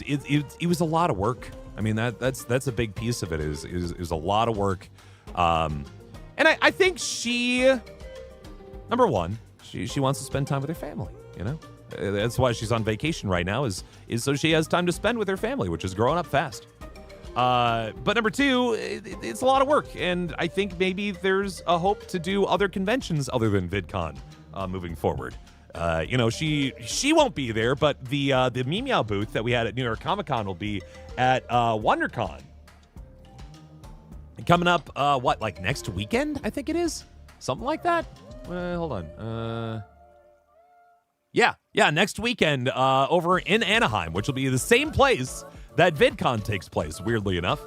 Speaker 1: it was a lot of work. I mean, that's a big piece of it is a lot of work. And I think number one, she wants to spend time with her family, you know? That's why she's on vacation right now is so she has time to spend with her family, which is growing up fast. But number two, it's a lot of work, and I think maybe there's a hope to do other conventions other than VidCon moving forward. She won't be there, but the Meow booth that we had at New York Comic Con will be at WonderCon. Coming up, like next weekend? I think it is something like that. Hold on. Yeah, next weekend over in Anaheim, which will be the same place that VidCon takes place, weirdly enough.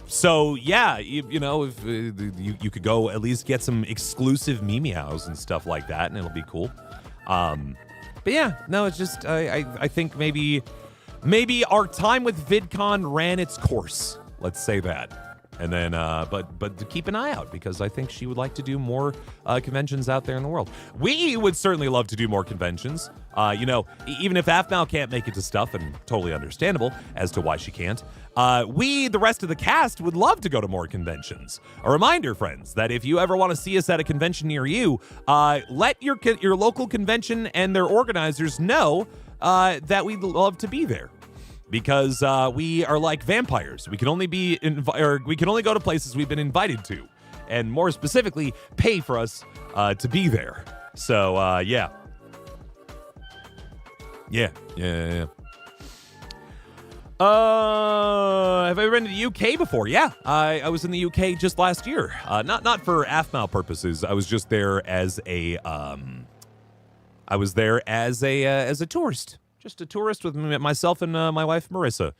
Speaker 1: So yeah, if you could go at least get some exclusive meows and stuff like that, and it'll be cool. But yeah, no, it's just I think maybe our time with VidCon ran its course. Let's say that. And then, but to keep an eye out, because I think she would like to do more conventions out there in the world. We would certainly love to do more conventions. Even if Aphmau can't make it to stuff, and totally understandable as to why she can't, we, the rest of the cast, would love to go to more conventions. A reminder, friends, that if you ever want to see us at a convention near you, let your local convention and their organizers know that we'd love to be there. Because we are like vampires. We can only we can only go to places we've been invited to, and more specifically, pay for us to be there. So yeah. have I ever been to the UK before? Yeah, I was in the UK just last year. Not for Aphmau purposes. I was just there as a as a tourist, just a tourist with myself and my wife Marissa.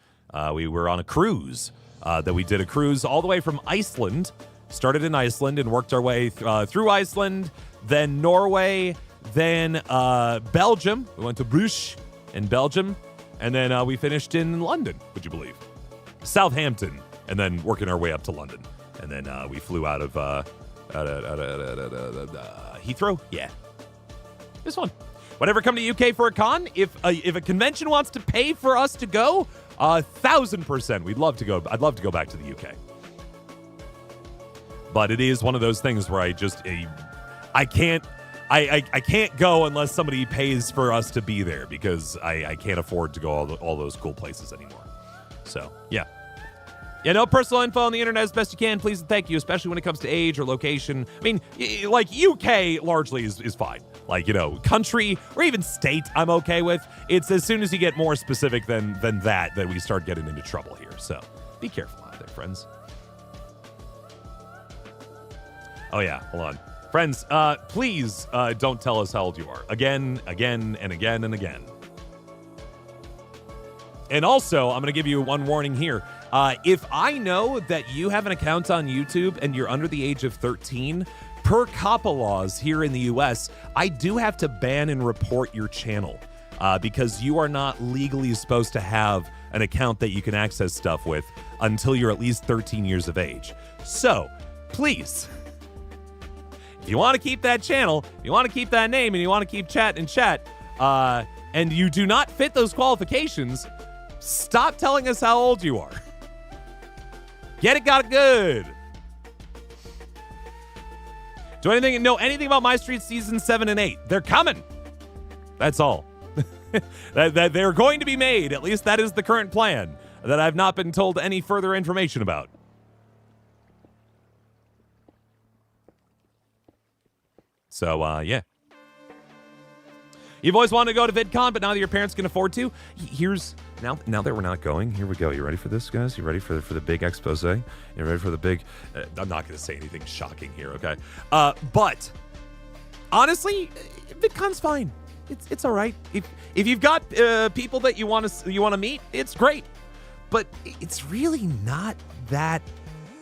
Speaker 1: We were on a cruise. That we did a cruise all the way from Iceland. Started in Iceland and worked our way through Iceland, then Norway, then Belgium. We went to Bruges in Belgium, and then we finished in London, would you believe? Southampton, and then working our way up to London. And then we flew out of Heathrow. Yeah. This one. Whenever come to UK for a con, if a convention wants to pay for us to go, 1,000%. We'd love to go. I'd love to go back to the UK. But it is one of those things where I can't go unless somebody pays for us to be there, because I can't afford to go all those cool places anymore. So, yeah. Yeah, no personal info on the internet as best you can. Please and thank you, especially when it comes to age or location. I mean, like, UK largely is fine. Like, country or even state, I'm okay with. It's as soon as you get more specific than that we start getting into trouble here. So be careful out there, friends. Oh, yeah. Hold on. Friends, please don't tell us how old you are. Again, and again, and again. And also, I'm going to give you one warning here. If I know that you have an account on YouTube and you're under the age of 13, per COPPA laws here in the U.S., I do have to ban and report your channel because you are not legally supposed to have an account that you can access stuff with until you're at least 13 years of age. So, please, if you want to keep that channel, if you want to keep that name, and you want to keep chat, and you do not fit those qualifications, stop telling us how old you are. Get it, got it, good. Do anything know anything about My Street season 7 and 8? They're coming. That's all. that they're going to be made. At least that is the current plan. That I've not been told any further information about. So, yeah. You've always wanted to go to VidCon, but now that your parents can afford to, here's... Now that we're not going, here we go. You ready for this, guys? You ready for the big expose? You ready for the big... I'm not going to say anything shocking here, okay? But, honestly, VidCon's fine. It's all right. If you've got people that you want to meet, it's great. But it's really not that...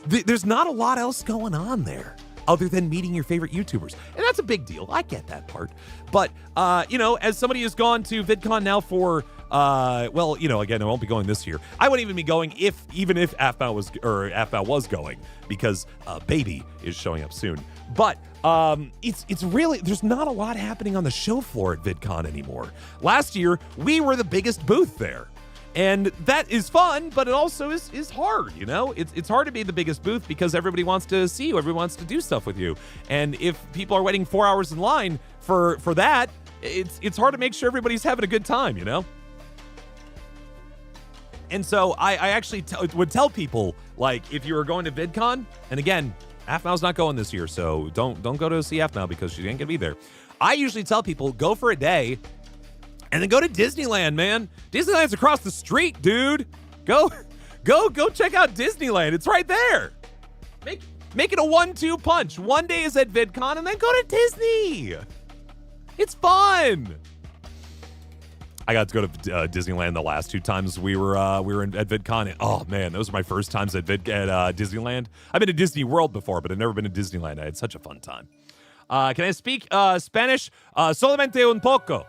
Speaker 1: There's not a lot else going on there, other than meeting your favorite YouTubers. And that's a big deal. I get that part. But, as somebody who's gone to VidCon now for, again, I won't be going this year. I wouldn't even be going even if Aphmau was going, because Baby is showing up soon. But it's really, there's not a lot happening on the show floor at VidCon anymore. Last year, we were the biggest booth there. And that is fun, but it also is hard, It's hard to be the biggest booth because everybody wants to see you. Everybody wants to do stuff with you. And if people are waiting 4 hours in line for that, it's hard to make sure everybody's having a good time, And so I actually would tell people, like, if you were going to VidCon, and again, Aphmau's not going this year, so don't go to see Aphmau because she ain't going to be there. I usually tell people, go for a day, and then go to Disneyland, man. Disneyland's across the street, dude. Go check out Disneyland. It's right there. Make it a 1-2 punch. One day is at VidCon, and then go to Disney. It's fun. I got to go to Disneyland the last 2 times we were at VidCon. And, oh man, those were my first times at Disneyland. I've been to Disney World before, but I've never been to Disneyland. I had such a fun time. Can I speak Spanish? Solamente un poco.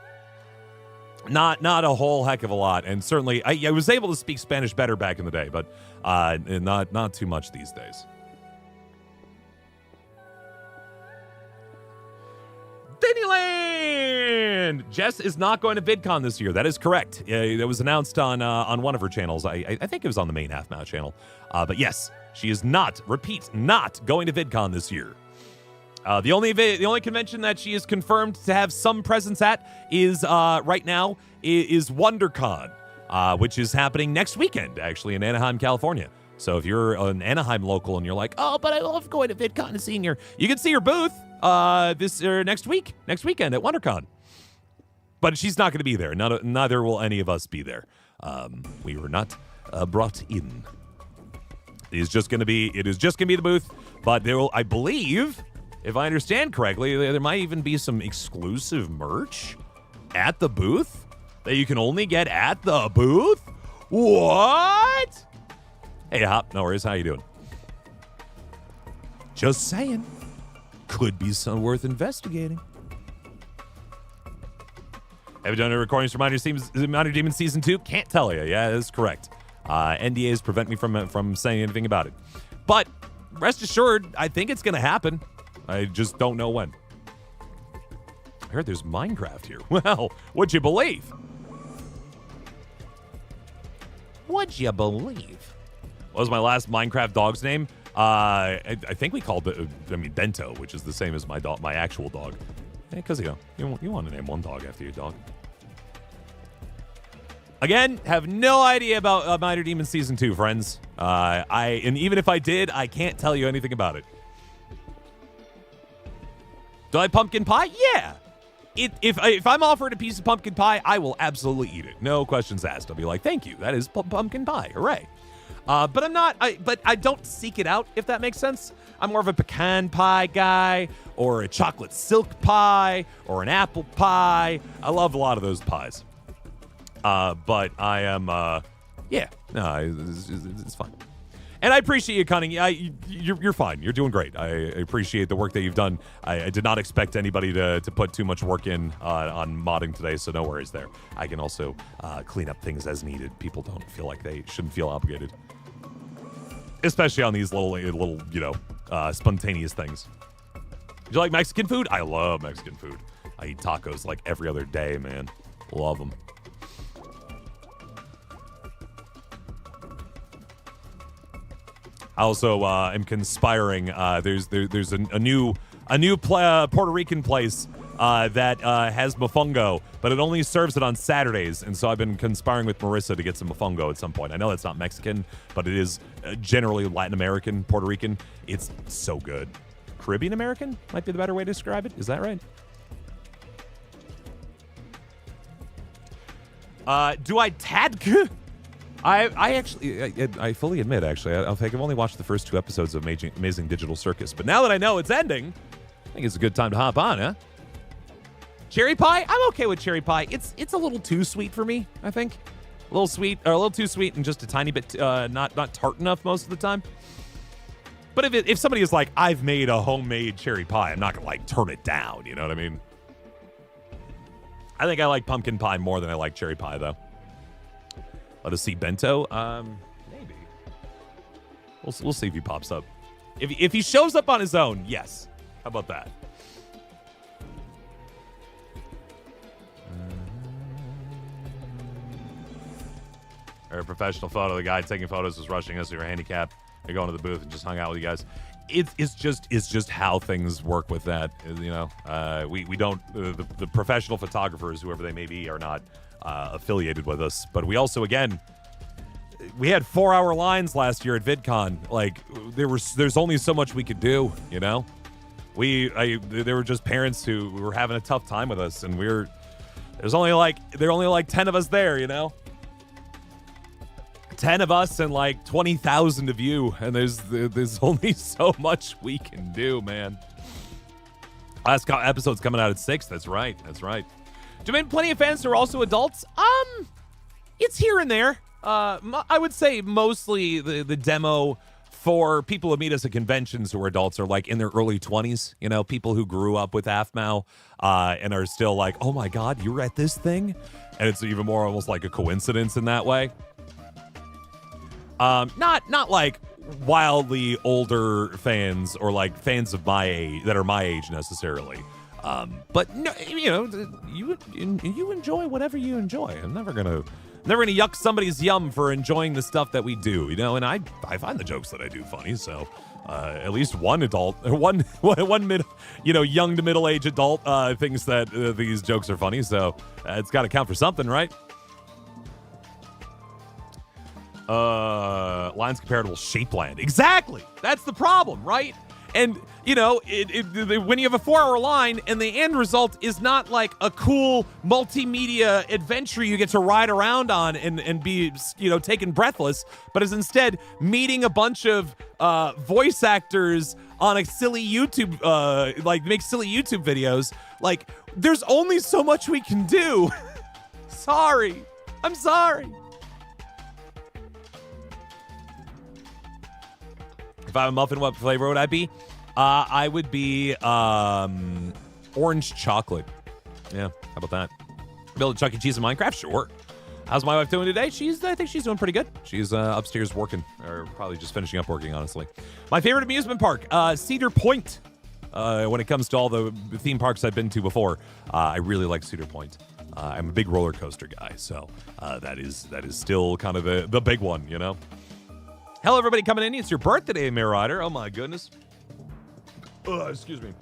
Speaker 1: Not a whole heck of a lot, and certainly I was able to speak Spanish better back in the day, but not too much these days. Disneyland! Jess is not going to VidCon this year. That is correct. It was announced on one of her channels. I think it was on the main Aphmau channel. But yes, she is not going to VidCon this year. The only convention that she is confirmed to have some presence at is right now is WonderCon, which is happening next weekend, actually, in Anaheim, California. So if you're an Anaheim local and you're like, oh, but I love going to VidCon and seeing you can see her booth next weekend at WonderCon. But she's not going to be there. Neither will any of us be there. We were not brought in. It is just going to be the booth, but there will, I believe, if I understand correctly, there might even be some exclusive merch at the booth that you can only get at the booth. What? Hey, Hop, no worries. How you doing? Just saying. Could be some worth investigating. Have you done any recordings for Minor Demon Season 2? Can't tell you. Yeah, that's correct. NDAs prevent me from saying anything about it. But rest assured, I think it's going to happen. I just don't know when. I heard there's Minecraft here. Well, what'd you believe? What'd you believe? What was my last Minecraft dog's name? I think we called it, Bento, which is the same as my dog, my actual dog. Because, you want to name one dog after your dog. Again, have no idea about Minor Demon Season 2, friends. And even if I did, I can't tell you anything about it. Do I like pumpkin pie? Yeah. If I'm offered a piece of pumpkin pie, I will absolutely eat it. No questions asked. I'll be like, thank you. That is pumpkin pie. Hooray. But I'm not, but I don't seek it out, if that makes sense. I'm more of a pecan pie guy, or a chocolate silk pie, or an apple pie. I love a lot of those pies. But I am, it's fine. And I appreciate you, Cunning. You're fine. You're doing great. I appreciate the work that you've done. I did not expect anybody to put too much work in on modding today, so no worries there. I can also clean up things as needed. People don't feel like they shouldn't feel obligated. Especially on these little spontaneous things. Do you like Mexican food? I love Mexican food. I eat tacos like every other day, man. Love them. I also am conspiring. There's a new Puerto Rican place that has mofongo, but it only serves it on Saturdays. And so I've been conspiring with Marissa to get some mofongo at some point. I know that's not Mexican, but it is generally Latin American, Puerto Rican. It's so good. Caribbean American might be the better way to describe it. Is that right? Do I tadk? I fully admit, actually, I've only watched the first 2 episodes of Amazing Digital Circus, but now that I know it's ending, I think it's a good time to hop on, huh? Cherry pie? I'm okay with cherry pie. It's a little too sweet for me, I think. A little sweet, or a little too sweet, and just a tiny bit not tart enough most of the time. But if somebody is like, I've made a homemade cherry pie, I'm not gonna turn it down. You know what I mean? I think I like pumpkin pie more than I like cherry pie, though. Let us see Bento. Maybe. We'll see if he pops up. If he shows up on his own, yes. How about that? Or a professional photo. The guy taking photos was rushing us. We were handicapped. We go into the booth and just hung out with you guys. It's just how things work with that. We don't the professional photographers, whoever they may be, are not affiliated with us. But we also, again, we had 4-hour lines last year at VidCon. There's only so much we could do, you know. There were just parents who were having a tough time with us, and there are only 10 of us there, you know. 10 of us and 20,000 of you, and there's only so much we can do, man. Last episode's coming out at 6. That's right. Do you mean plenty of fans who are also adults? It's here and there. I would say mostly the demo for people who meet us at conventions who are adults are in their early 20s. You know, people who grew up with Aphmau and are still like, oh my God, you were at this thing? And it's even more almost like a coincidence in that way. Not like wildly older fans or fans of my age that are my age necessarily. But no, you enjoy whatever you enjoy. I'm never gonna yuck somebody's yum for enjoying the stuff that we do, you know. And I find the jokes that I do funny. So at least one adult, one young to middle age adult thinks that these jokes are funny. So it's got to count for something, right? Lines comparable Shapeland. Exactly. That's the problem, right? And, you know, when you have a 4-hour line and the end result is not like a cool multimedia adventure you get to ride around on and be, you know, taken breathless, but is instead meeting a bunch of voice actors on a silly YouTube, like make silly YouTube videos, like there's only so much we can do. Sorry. I'm sorry. If I have a muffin, what flavor would I be? I would be orange chocolate. Yeah, how about that? Build a Chuck E. Cheese in Minecraft? Sure. How's my wife doing today? I think she's doing pretty good. She's upstairs working, or probably just finishing up working, honestly. My favorite amusement park, Cedar Point. When it comes to all the theme parks I've been to before, I really like Cedar Point. I'm a big roller coaster guy, so that is still kind of the big one, you know? Hello, everybody coming in. It's your birthday today, Marauder. Oh, my goodness. Excuse me.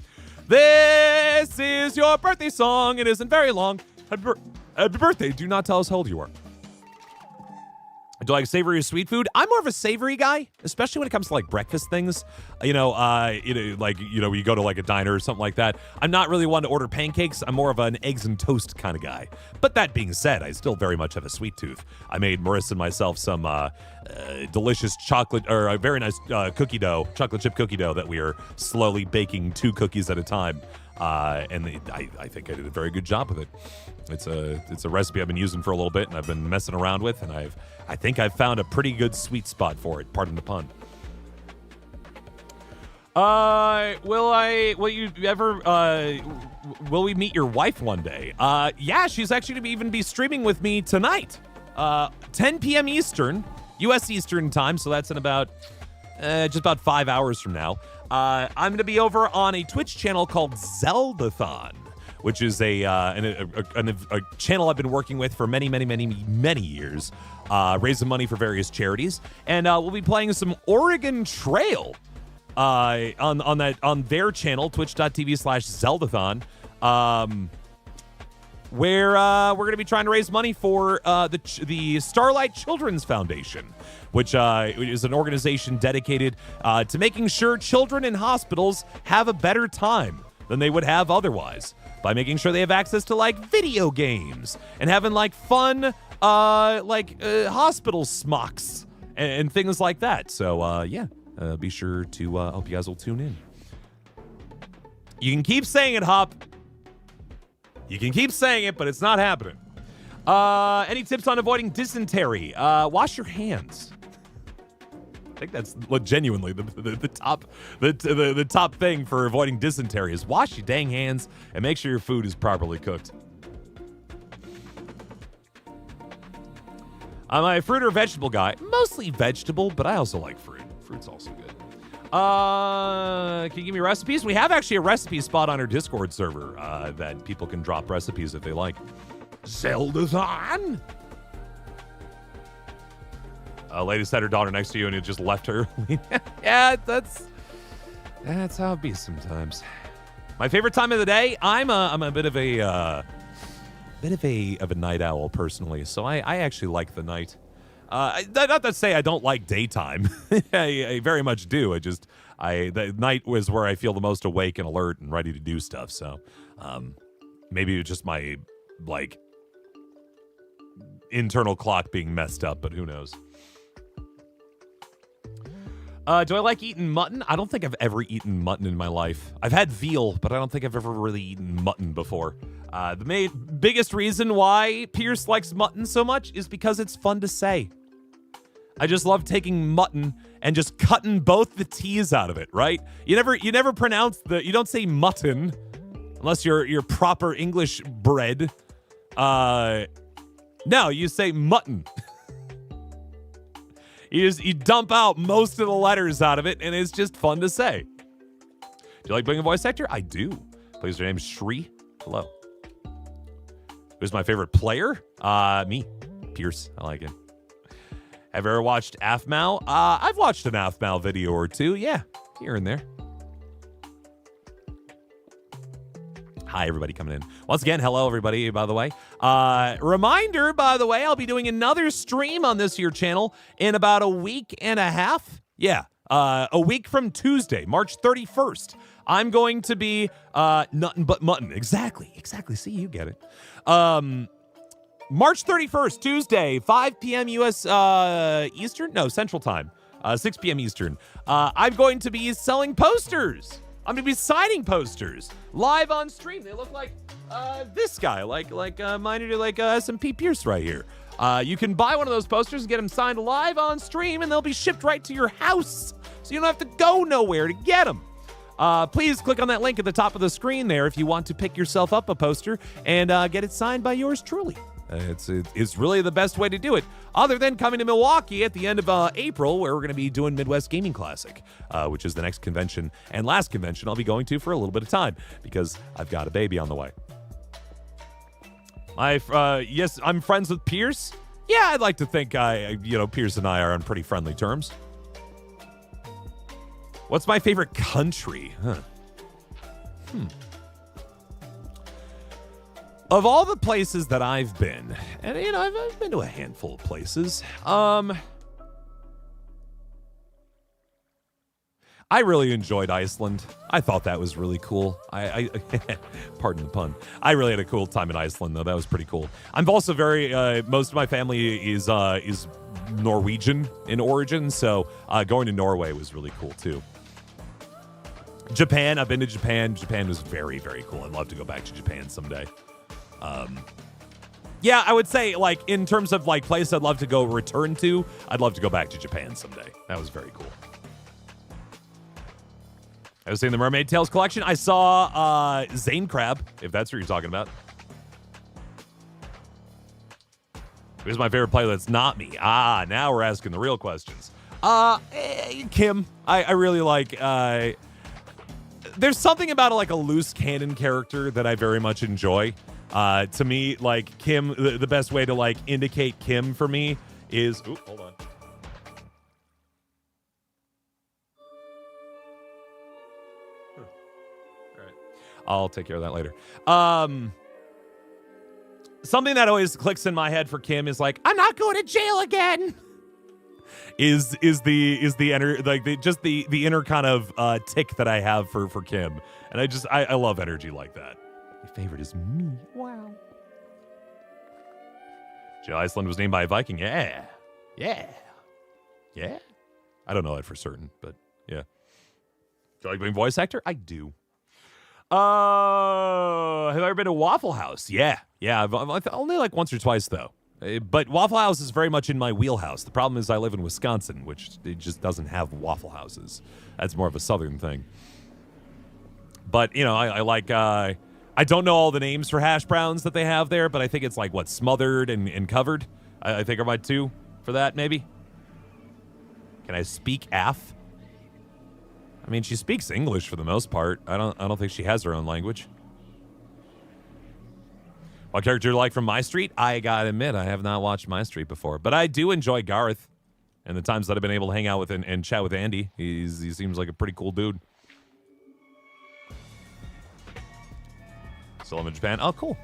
Speaker 1: This is your birthday song. It isn't very long. Happy birthday. Do not tell us how old you are. Do I like savory or sweet food? I'm more of a savory guy, especially when it comes to like breakfast things. You know, you go to like a diner or something like that. I'm not really one to order pancakes. I'm more of an eggs and toast kind of guy. But that being said, I still very much have a sweet tooth. I made Marissa and myself some delicious chocolate, or a very nice cookie dough, chocolate chip cookie dough that we are slowly baking 2 cookies at a time. And I think I did a very good job with it. It's a recipe I've been using for a little bit, and I've been messing around with, and I think I've found a pretty good sweet spot for it. Pardon the pun. Will we meet your wife one day? Yeah, she's actually going to even be streaming with me tonight. 10 p.m. Eastern, U.S. Eastern time, so that's in about just about 5 hours from now. I'm going to be over on a Twitch channel called Zeldathon, which is a channel I've been working with for many years, raising money for various charities, and we'll be playing some Oregon Trail on their channel, twitch.tv/Zeldathon, where we're going to be trying to raise money for the Starlight Children's Foundation, which is an organization dedicated to making sure children in hospitals have a better time than they would have otherwise, by making sure they have access to like video games and having like fun hospital smocks and things like that. So be sure to hope you guys will tune in. You can keep saying it, Hop. You can keep saying it, but it's not happening. Any tips on avoiding dysentery? Wash your hands. I think that's genuinely the top thing for avoiding dysentery is wash your dang hands and make sure your food is properly cooked. I'm a fruit or vegetable guy. Mostly vegetable, but I also like fruit. Fruit's also good. Can you give me recipes? We have actually a recipe spot on our Discord server that people can drop recipes if they like. Zeldathon? A lady set her daughter next to you and it just left her. Yeah, that's how it be sometimes. My favorite time of the day, I'm a bit of a night owl personally, so I actually like the night. Not to say I don't like daytime. I very much do. The night was where I feel the most awake and alert and ready to do stuff. So maybe it's just my internal clock being messed up, but who knows? Do I like eating mutton? I don't think I've ever eaten mutton in my life. I've had veal, but I don't think I've ever really eaten mutton before. The biggest reason why Pierce likes mutton so much is because it's fun to say. I just love taking mutton and just cutting both the T's out of it, right? You never pronounce you don't say mutton unless you're proper English bred. No, you say mutton. You dump out most of the letters out of it, and it's just fun to say. Do you like being a voice actor? I do. Please, your name is Shri. Hello. Who's my favorite player? Me. Pierce. I like it. Have you ever watched Aphmau? I've watched an Aphmau video or two. Yeah, here and there. Hi, everybody coming in. Once again, hello, everybody, by the way. Reminder, by the way, I'll be doing another stream on this here channel in about a week and a half. Yeah, a week from Tuesday, March 31st, I'm going to be nothing but mutton. Exactly. See, you get it. March 31st, Tuesday, 5 p.m. U.S. Eastern? No, Central Time. 6 p.m. Eastern. I'm going to be selling posters. I'm going to be signing posters live on stream. They look like this guy, like mine do, like S&P Pierce right here. You can buy one of those posters and get them signed live on stream, and they'll be shipped right to your house, so you don't have to go nowhere to get them. Please click on that link at the top of the screen there if you want to pick yourself up a poster and get it signed by yours truly. It's really the best way to do it, other than coming to Milwaukee at the end of April, where we're going to be doing Midwest Gaming Classic, which is the next convention and last convention I'll be going to for a little bit of time because I've got a baby on the way. Yes, I'm friends with Pierce. Yeah, I'd like to think Pierce and I are on pretty friendly terms. What's my favorite country? Of all the places that I've been, and I've been to a handful of places. I really enjoyed Iceland. I thought that was really cool. I pardon the pun. I really had a cool time in Iceland, though. That was pretty cool. I'm also very. Most of my family is Norwegian in origin, so going to Norway was really cool too. Japan. I've been to Japan. Japan was very, very cool. I'd love to go back to Japan someday. Yeah, I would say, like, in terms of, like, place I'd love to go return to, I'd love to go back to Japan someday. That was very cool. I was seeing the Mermaid Tales collection. I saw Zane Crab, if that's what you're talking about. Who's my favorite player that's not me? Now we're asking the real questions. Kim. I really like... there's something about, like, a loose cannon character that I very much enjoy. To me, like, Kim, the best way to, like, indicate Kim for me is... Ooh, hold on. All right. I'll take care of that later. Something that always clicks in my head for Kim is, like, I'm not going to jail again! Is the inner kind of tick that I have for Kim. And I love energy like that. My favorite is me. Wow. Iceland was named by a Viking. Yeah. I don't know that for certain, but yeah. Do you like being voice actor? I do. Have I ever been to Waffle House? Yeah. I've only like once or twice though. But Waffle House is very much in my wheelhouse. The problem is I live in Wisconsin, which it just doesn't have Waffle Houses. That's more of a southern thing. But I like. I don't know all the names for hash browns that they have there, but I think it's like, smothered and covered? I think are my two for that, maybe? Can I speak Af? I mean, she speaks English for the most part. I don't think she has her own language. What character do you like from My Street? I gotta admit, I have not watched My Street before, but I do enjoy Garth. And the times that I've been able to hang out with and chat with Andy, he seems like a pretty cool dude. Still in Japan. Oh, cool.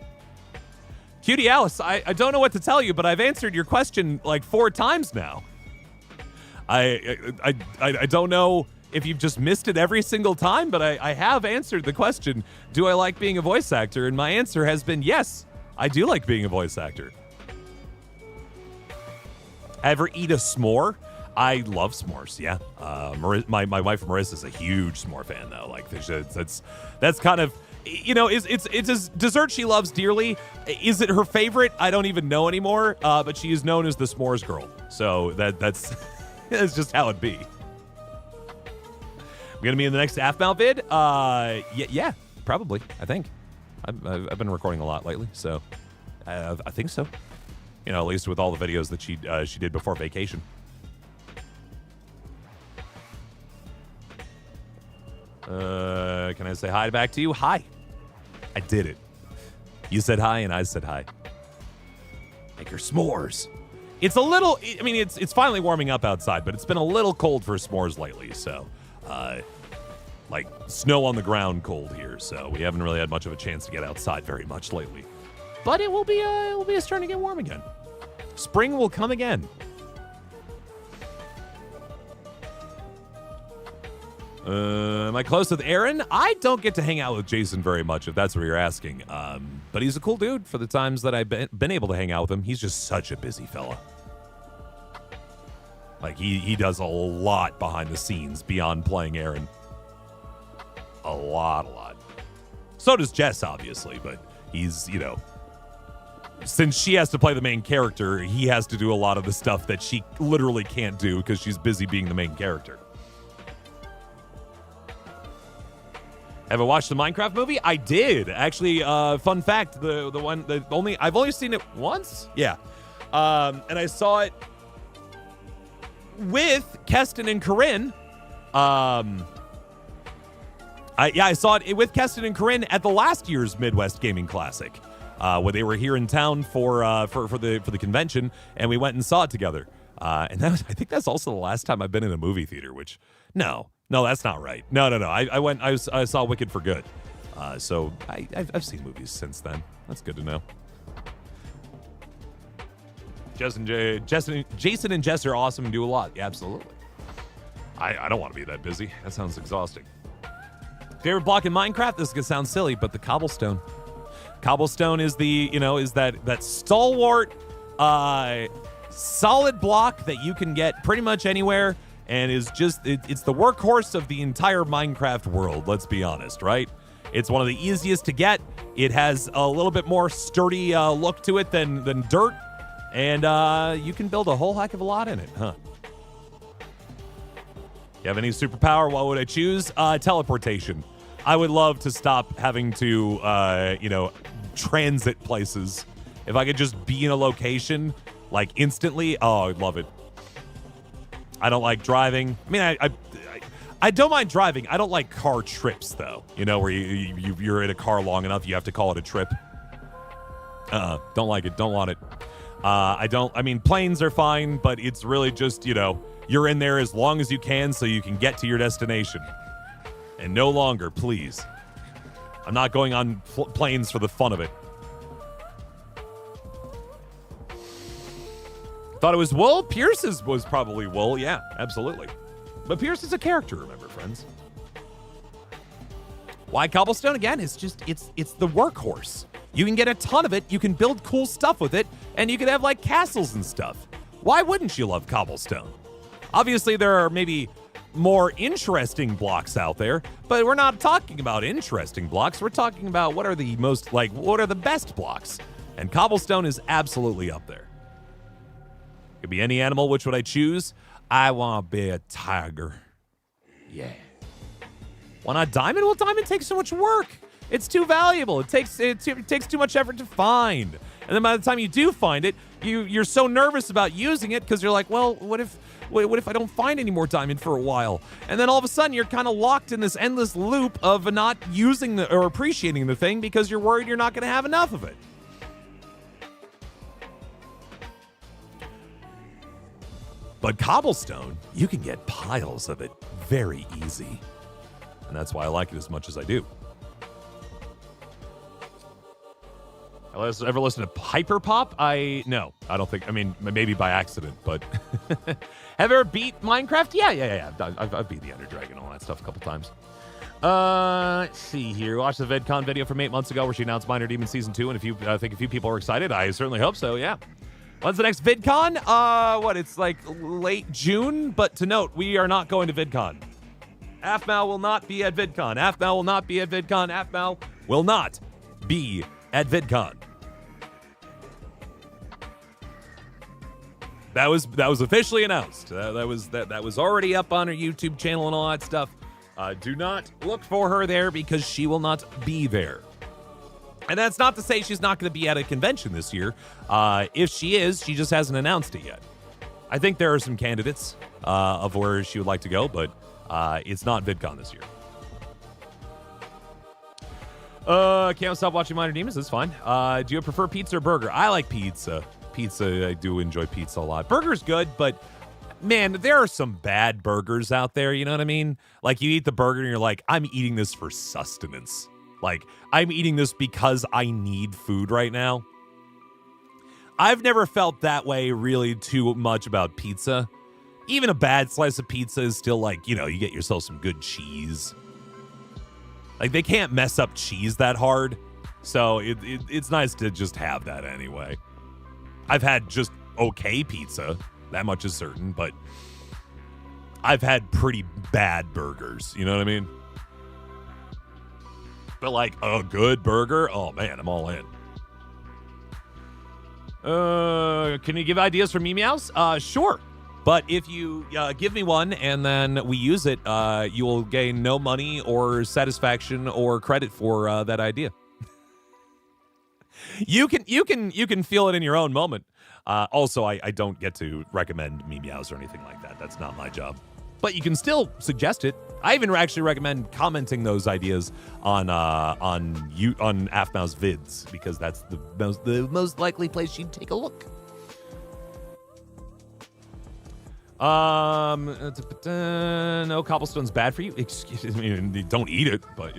Speaker 1: Cutie Alice, I don't know what to tell you, but I've answered your question like 4 times now. I don't know if you've just missed it every single time, but I have answered the question, do I like being a voice actor? And my answer has been yes, I do like being a voice actor. Ever eat a s'more? I love s'mores, yeah. My wife Marissa is a huge s'more fan, though. Like, that's kind of... it's a dessert she loves dearly. Is it her favorite? I don't even know anymore. But she is known as the s'mores girl. So that's that's just how it be. We're gonna be in the next Aphmau vid. Yeah, probably. I think. I've been recording a lot lately, so I think so. At least with all the videos that she did before vacation. Can I say hi back to you? Hi. I did it. You said hi and I said hi. Make your s'mores. It's a little, I mean, it's finally warming up outside, but it's been a little cold for s'mores lately, so, like snow on the ground cold here, so we haven't really had much of a chance to get outside very much lately. But it will be starting to get warm again. Spring will come again. Am I close with Aaron? I don't get to hang out with Jason very much, if that's what you're asking. But he's a cool dude for the times that I've been able to hang out with him. He's just such a busy fella. Like, he does a lot behind the scenes beyond playing Aaron. A lot. So does Jess, obviously, but he's, since she has to play the main character, he has to do a lot of the stuff that she literally can't do because she's busy being the main character. Ever watched the Minecraft movie? I did. Actually, fun fact, I've only seen it once. Yeah. And I saw it with Keston and Corinne. I saw it with Keston and Corinne at the last year's Midwest Gaming Classic, where they were here in town for the convention, and we went and saw it together. And I think that's also the last time I've been in a movie theater. Which no, that's not right. No. I saw Wicked for Good. So I've seen movies since then. That's good to know. Jason and Jess are awesome and do a lot. Yeah, absolutely. I don't want to be that busy. That sounds exhausting. Favorite block in Minecraft? This is gonna sound silly, but the cobblestone. Cobblestone is that stalwart, solid block that you can get pretty much anywhere, and is just it's the workhorse of the entire Minecraft world. Let's be honest, right? It's one of the easiest to get. It has a little bit more sturdy look to it than dirt, and you can build a whole heck of a lot in it, huh? You have any superpower? What would I choose? Teleportation. I would love to stop having to, transit places. If I could just be in a location, like, instantly, oh, I'd love it. I don't like driving. I mean, I don't mind driving. I don't like car trips, though. Where you're in a car long enough, you have to call it a trip. Don't like it. Don't want it. Planes are fine, but it's really just, you're in there as long as you can so you can get to your destination. And no longer, please. I'm not going on planes for the fun of it. Thought it was wool? Pierce's was probably wool. Yeah, absolutely. But Pierce is a character, remember, friends. Why cobblestone? Again, it's the workhorse. You can get a ton of it. You can build cool stuff with it. And you can have, like, castles and stuff. Why wouldn't you love cobblestone? Obviously, there are maybe more interesting blocks out there, but we're not talking about interesting blocks. We're talking about what are the best blocks. And cobblestone is absolutely up there. Could be any animal. Which would I choose? I want to be a tiger. Yeah. Why not diamond? Well, diamond takes so much work. It's too valuable. It takes too much effort to find. And then by the time you do find it, you're so nervous about using it because you're like, well, what if I don't find any more diamond for a while? And then all of a sudden you're kind of locked in this endless loop of not using or appreciating the thing because you're worried you're not going to have enough of it. But cobblestone, you can get piles of it very easy. And that's why I like it as much as I do. Ever listen to Hyper Pop? No, I don't think. I mean, maybe by accident, but have you ever beat Minecraft? Yeah. I've beat the Ender Dragon and all that stuff a couple times. Let's see here. Watched the VidCon video from 8 months ago where she announced Minor Demon Season 2, and I think a few people are excited. I certainly hope so, yeah. When's the next VidCon? It's like late June, but to note, we are not going to VidCon. Aphmau will not be at VidCon. Aphmau will not be at VidCon. Aphmau will not be at VidCon. That was officially announced. That was already up on her YouTube channel and all that stuff. Do not look for her there because she will not be there. And that's not to say she's not going to be at a convention this year. If she is, she just hasn't announced it yet. I think there are some candidates of where she would like to go, but it's not VidCon this year. Can't stop watching Minor Demons. That's fine. Do you prefer pizza or burger? I like pizza. I do enjoy pizza a lot. Burger's good, but man, there are some bad burgers out there. You know what I mean? Like you eat the burger and you're like, I'm eating this for sustenance. Like I'm eating this because I need food right now. I've never felt that way really too much about pizza even a bad slice of pizza is still like, you get yourself some good cheese. Like, they can't mess up cheese that hard. So it's nice to just have that anyway. I've had just okay pizza. That much is certain. But I've had pretty bad burgers. You know what I mean? But like a good burger, oh man, I'm all in. Can you give ideas for me meows? Sure. But if you give me one and then we use it, you will gain no money or satisfaction or credit for that idea. You can feel it in your own moment. Also, I don't get to recommend me meows or anything like that. That's not my job. But you can still suggest it. I even actually recommend commenting those ideas on Aphmau's vids, because that's the most likely place you'd take a look. No, cobblestone's bad for you. Excuse me, don't eat it, but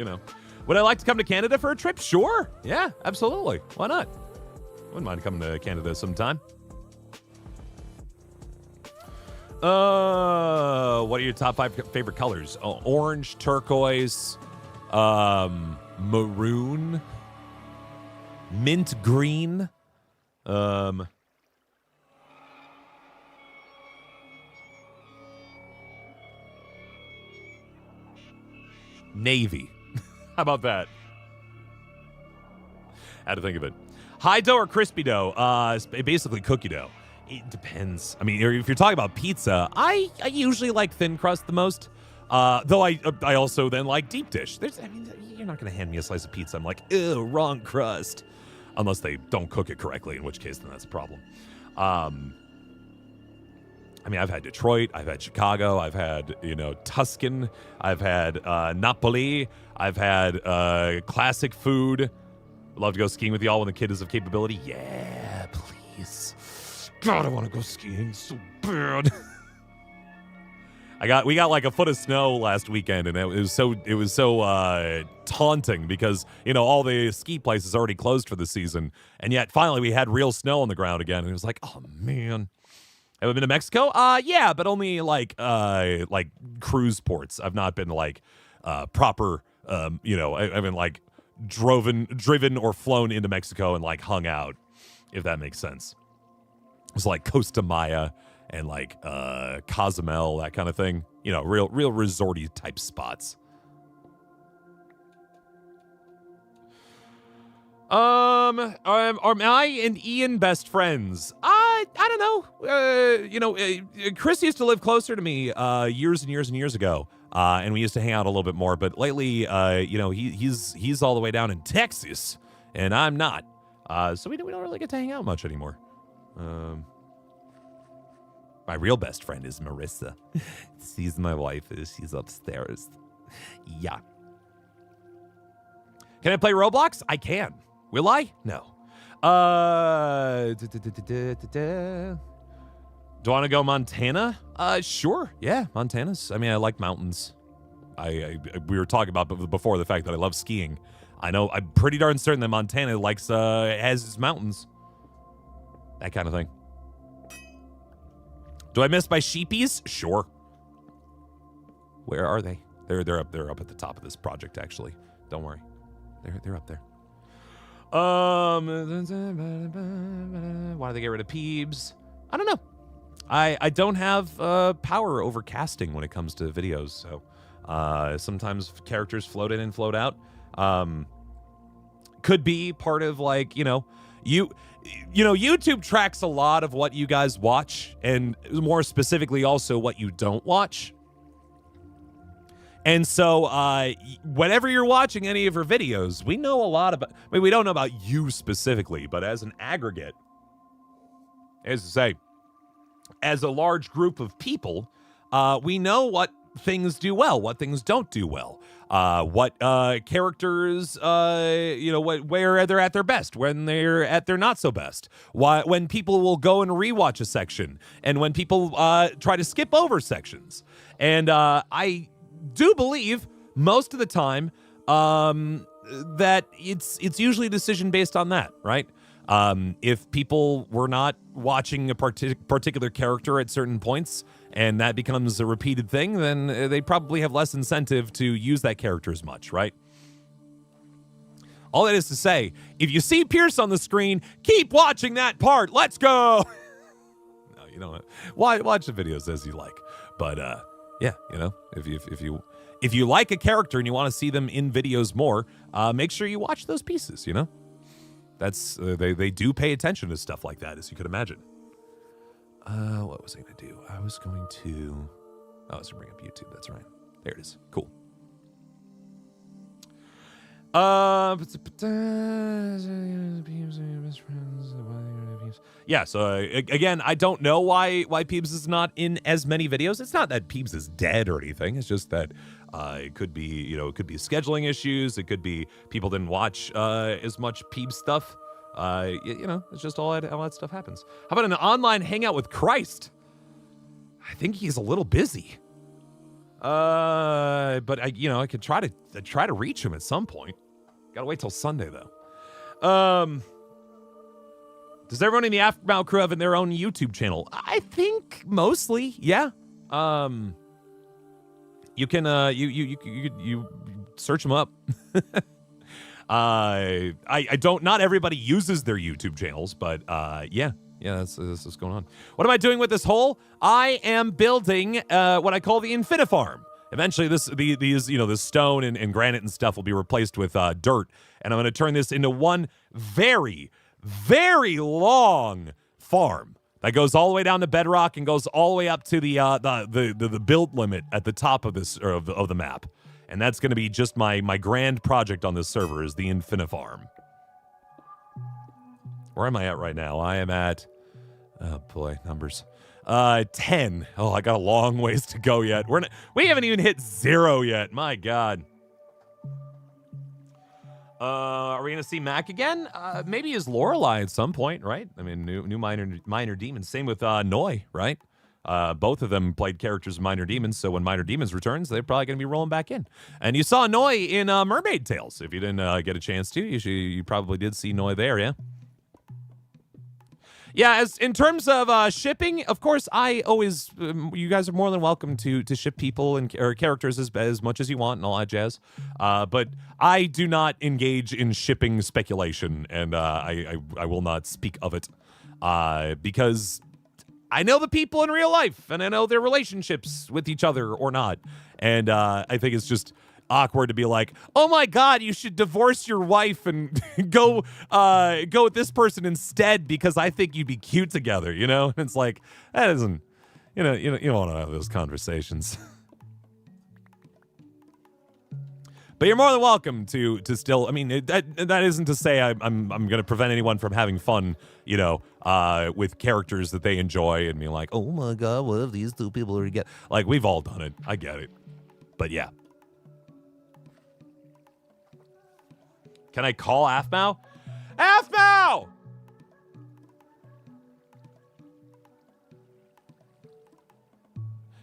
Speaker 1: Would I like to come to Canada for a trip? Sure. Yeah, absolutely. Why not? Wouldn't mind coming to Canada sometime. What are your top 5 favorite colors? Oh, orange, turquoise, maroon, mint green, navy. How about that? Had to think of it. High dough or crispy dough? Basically cookie dough. It depends. I mean, if you're talking about pizza, I usually like thin crust the most. Though I also then like deep dish. You're not going to hand me a slice of pizza. I'm like, ew, wrong crust. Unless they don't cook it correctly, in which case then that's a problem. I've had Detroit, I've had Chicago, I've had, Tuscan, I've had Napoli, I've had classic food. Love to go skiing with y'all when the kid is of capability. Yeah, please. God, I want to go skiing so bad. We got like a foot of snow last weekend, and it was so taunting because all the ski places already closed for the season, and yet finally we had real snow on the ground again, and it was like, oh man. Have I been to Mexico? Yeah, but only like cruise ports. I've not been like proper. I haven't like driven or flown into Mexico and like hung out, if that makes sense. It's like Costa Maya and like Cozumel, that kind of thing. Real resorty type spots. Are I and Ian best friends? I don't know. Chris used to live closer to me years and years and years ago, and we used to hang out a little bit more. But lately, he's all the way down in Texas, and I'm not. So we don't really get to hang out much anymore. My real best friend is Marissa. She's my wife. She's upstairs. Yeah. Can I play Roblox? I can. Will I? No. Do I want to go Montana? Sure. Yeah, Montana's. I like mountains. We were talking about before the fact that I love skiing. I know. I'm pretty darn certain that Montana has its mountains. That kind of thing. Do I miss my sheepies? Sure. Where are they? They're up at the top of this project. Actually, don't worry. They're up there. Why do they get rid of Peebs? I don't know. I don't have power over casting when it comes to videos, so sometimes characters float in and float out. Could be part of like, YouTube tracks a lot of what you guys watch, and more specifically also what you don't watch. And so whenever you're watching any of her videos, we know a lot about, we don't know about you specifically, but as an aggregate, as to say, as a large group of people, we know what things do well, what things don't do well, what characters, where they're at their best, when they're at their not so best, when people will go and rewatch a section, and when people try to skip over sections. And I do believe most of the time that it's usually a decision based on that, right? If people were not watching a particular character at certain points and that becomes a repeated thing, then they probably have less incentive to use that character as much, right? All that is to say, if you see Pierce on the screen, keep watching that part. Let's go. No, you know what? Watch the videos as you like. But yeah, you know, if you like a character and you want to see them in videos more, make sure you watch those pieces. You know, that's they do pay attention to stuff like that, as you could imagine. What was I going to do? I was going to bring up YouTube. That's right. There it is. Cool. Yeah, so again, I don't know why Peebs is not in as many videos. It's not that Peebs is dead or anything. It's just that it could be, you know, it could be scheduling issues. It could be people didn't watch as much Peebs stuff. You know, it's just all that stuff happens. How about an online hangout with Christ? I think he's a little busy. But I could try to reach him at some point. Gotta wait till Sunday though. Does everyone in the Aphmau crew have their own YouTube channel? I think mostly, yeah. You can you search them up. I don't. Not everybody uses their YouTube channels, but yeah, this is going on. What am I doing with this hole? I am building what I call the infini-farm. Eventually, these you know, the stone and granite and stuff will be replaced with dirt, and I'm going to turn this into one very, very long farm that goes all the way down to bedrock and goes all the way up to the build limit at the top of this of the map. And that's going to be just my grand project on this server is the infini-farm. Where am I at right now? I am at, oh boy, numbers. 10. Oh, I got a long ways to go yet. We haven't even hit 0 yet. My God. Are we going to see Mac again? Maybe as Lorelei at some point, right? I mean, new minor demons. Same with Noi, right? Both of them played characters in Minor Demons, so when Minor Demons returns, they're probably going to be rolling back in. And you saw Noi in Mermaid Tales. If you didn't get a chance to, you probably did see Noi there, yeah? Yeah, as in terms of shipping, of course, I always, you guys are more than welcome to ship people or characters as much as you want and all that jazz. But I do not engage in shipping speculation, and I will not speak of it because I know the people in real life, and I know their relationships with each other or not. And I think it's just awkward to be like, oh my God, you should divorce your wife and go with this person instead because I think you'd be cute together, you know? And it's like, that isn't, you don't want to have those conversations. But you're more than welcome to still. I mean, that isn't to say I'm going to prevent anyone from having fun, you know, with characters that they enjoy and being like, oh my God, what if these two people are together? Like, we've all done it. I get it. But yeah. Can I call Aphmau? Aphmau!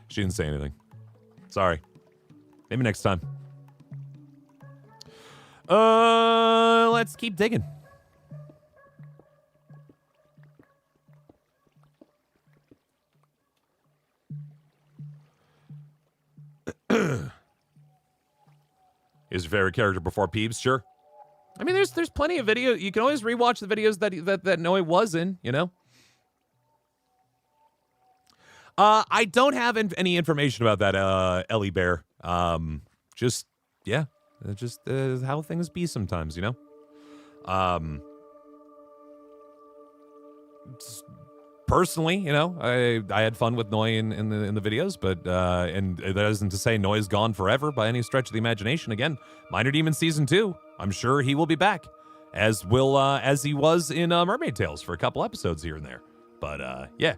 Speaker 1: She didn't say anything. Sorry. Maybe next time. Let's keep digging. Is your favorite character before Peebs? Sure. I mean, there's plenty of video. You can always rewatch the videos that Noi was in, you know? I don't have any information about that, Ellie Bear. Just, yeah. Just how things be sometimes, you know? Personally, you know, I had fun with Noi in the videos, but and that isn't to say Noi's gone forever by any stretch of the imagination. Again, Minor Demon Season 2, I'm sure he will be back, as he was in Mermaid Tales for a couple episodes here and there. But yeah.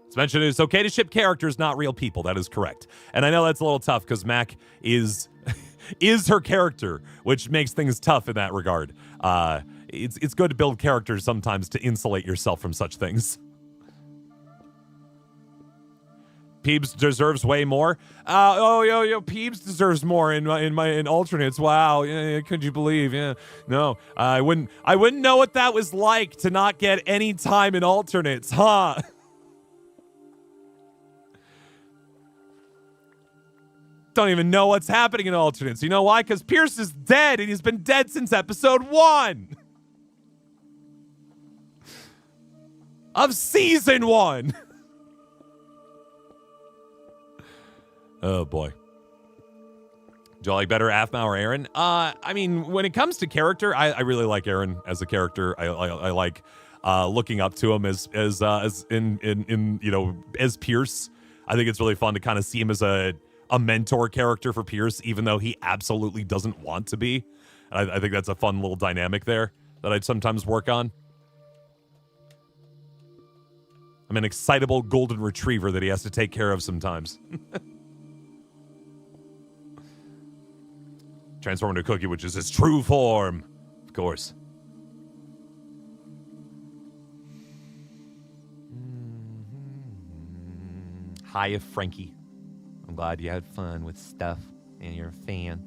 Speaker 1: It's mentioned it's okay to ship characters, not real people. That is correct. And I know that's a little tough because Mac is her character, which makes things tough in that regard. It's good to build characters sometimes to insulate yourself from such things. Peebs deserves way more. Peebs deserves more in alternates. Wow, yeah, could you believe? Yeah, no, I wouldn't know what that was like to not get any time in alternates, huh? don't even know what's happening in alternates. You know why? Because Pierce is dead, and he's been dead since episode 1 of season 1. Oh, boy. Do you like better Aphmau or Aaron? I mean, when it comes to character, I really like Aaron as a character. I like looking up to him as in you know, as Pierce. I think it's really fun to kind of see him as a mentor character for Pierce, even though he absolutely doesn't want to be. I think that's a fun little dynamic there that I'd sometimes work on. I'm an excitable golden retriever that he has to take care of sometimes. Transform into a cookie, which is his true form. Of course. Hiya, Frankie. I'm glad you had fun with stuff and you're a fan.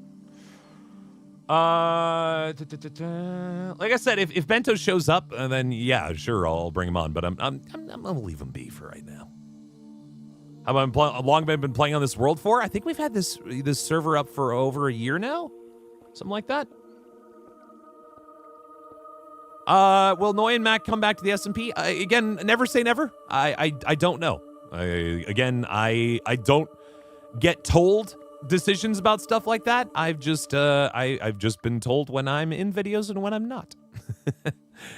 Speaker 1: Like I said, if Bento shows up, then yeah, sure, I'll bring him on. But I'm gonna leave him be for right now. How long have I been playing on this world for? I think we've had this server up for over a year now, something like that. Will Noy and Mac come back to the SMP? Again, never say never. I don't know. I don't get told decisions about stuff like that. I've just been told when I'm in videos and when I'm not.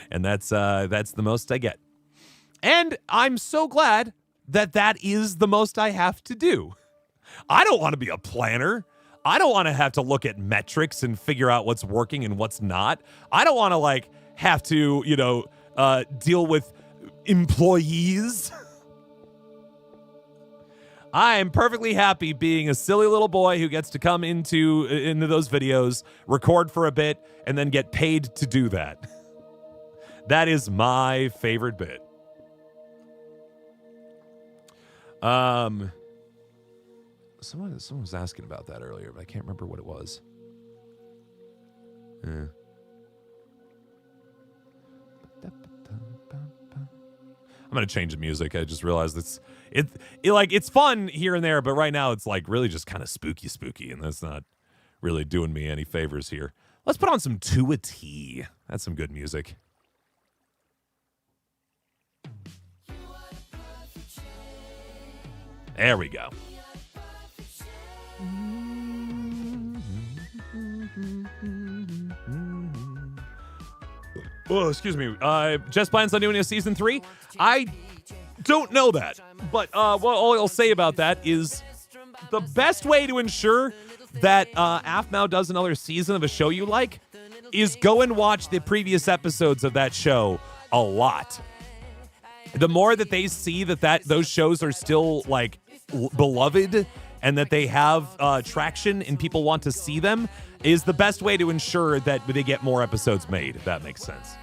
Speaker 1: And that's the most I get. And I'm so glad that is the most I have to do. I don't want to be a planner. I don't want to have to look at metrics and figure out what's working and what's not. I don't want to have to, deal with employees. I am perfectly happy being a silly little boy who gets to come into those videos, record for a bit, and then get paid to do that. That is my favorite bit. Someone was asking about that earlier, but I can't remember what it was. I'm gonna change the music. I just realized it's fun here and there, but right now it's really just kind of spooky, and that's not really doing me any favors here. Let's put on some To a T. That's some good music. There we go. Oh, excuse me. Just plans on doing a season 3? I don't know that. But all I'll say about that is the best way to ensure that Aphmau does another season of a show you like is go and watch the previous episodes of that show a lot. The more that they see that those shows are still beloved and that they have traction and people want to see them is the best way to ensure that they get more episodes made, if that makes sense.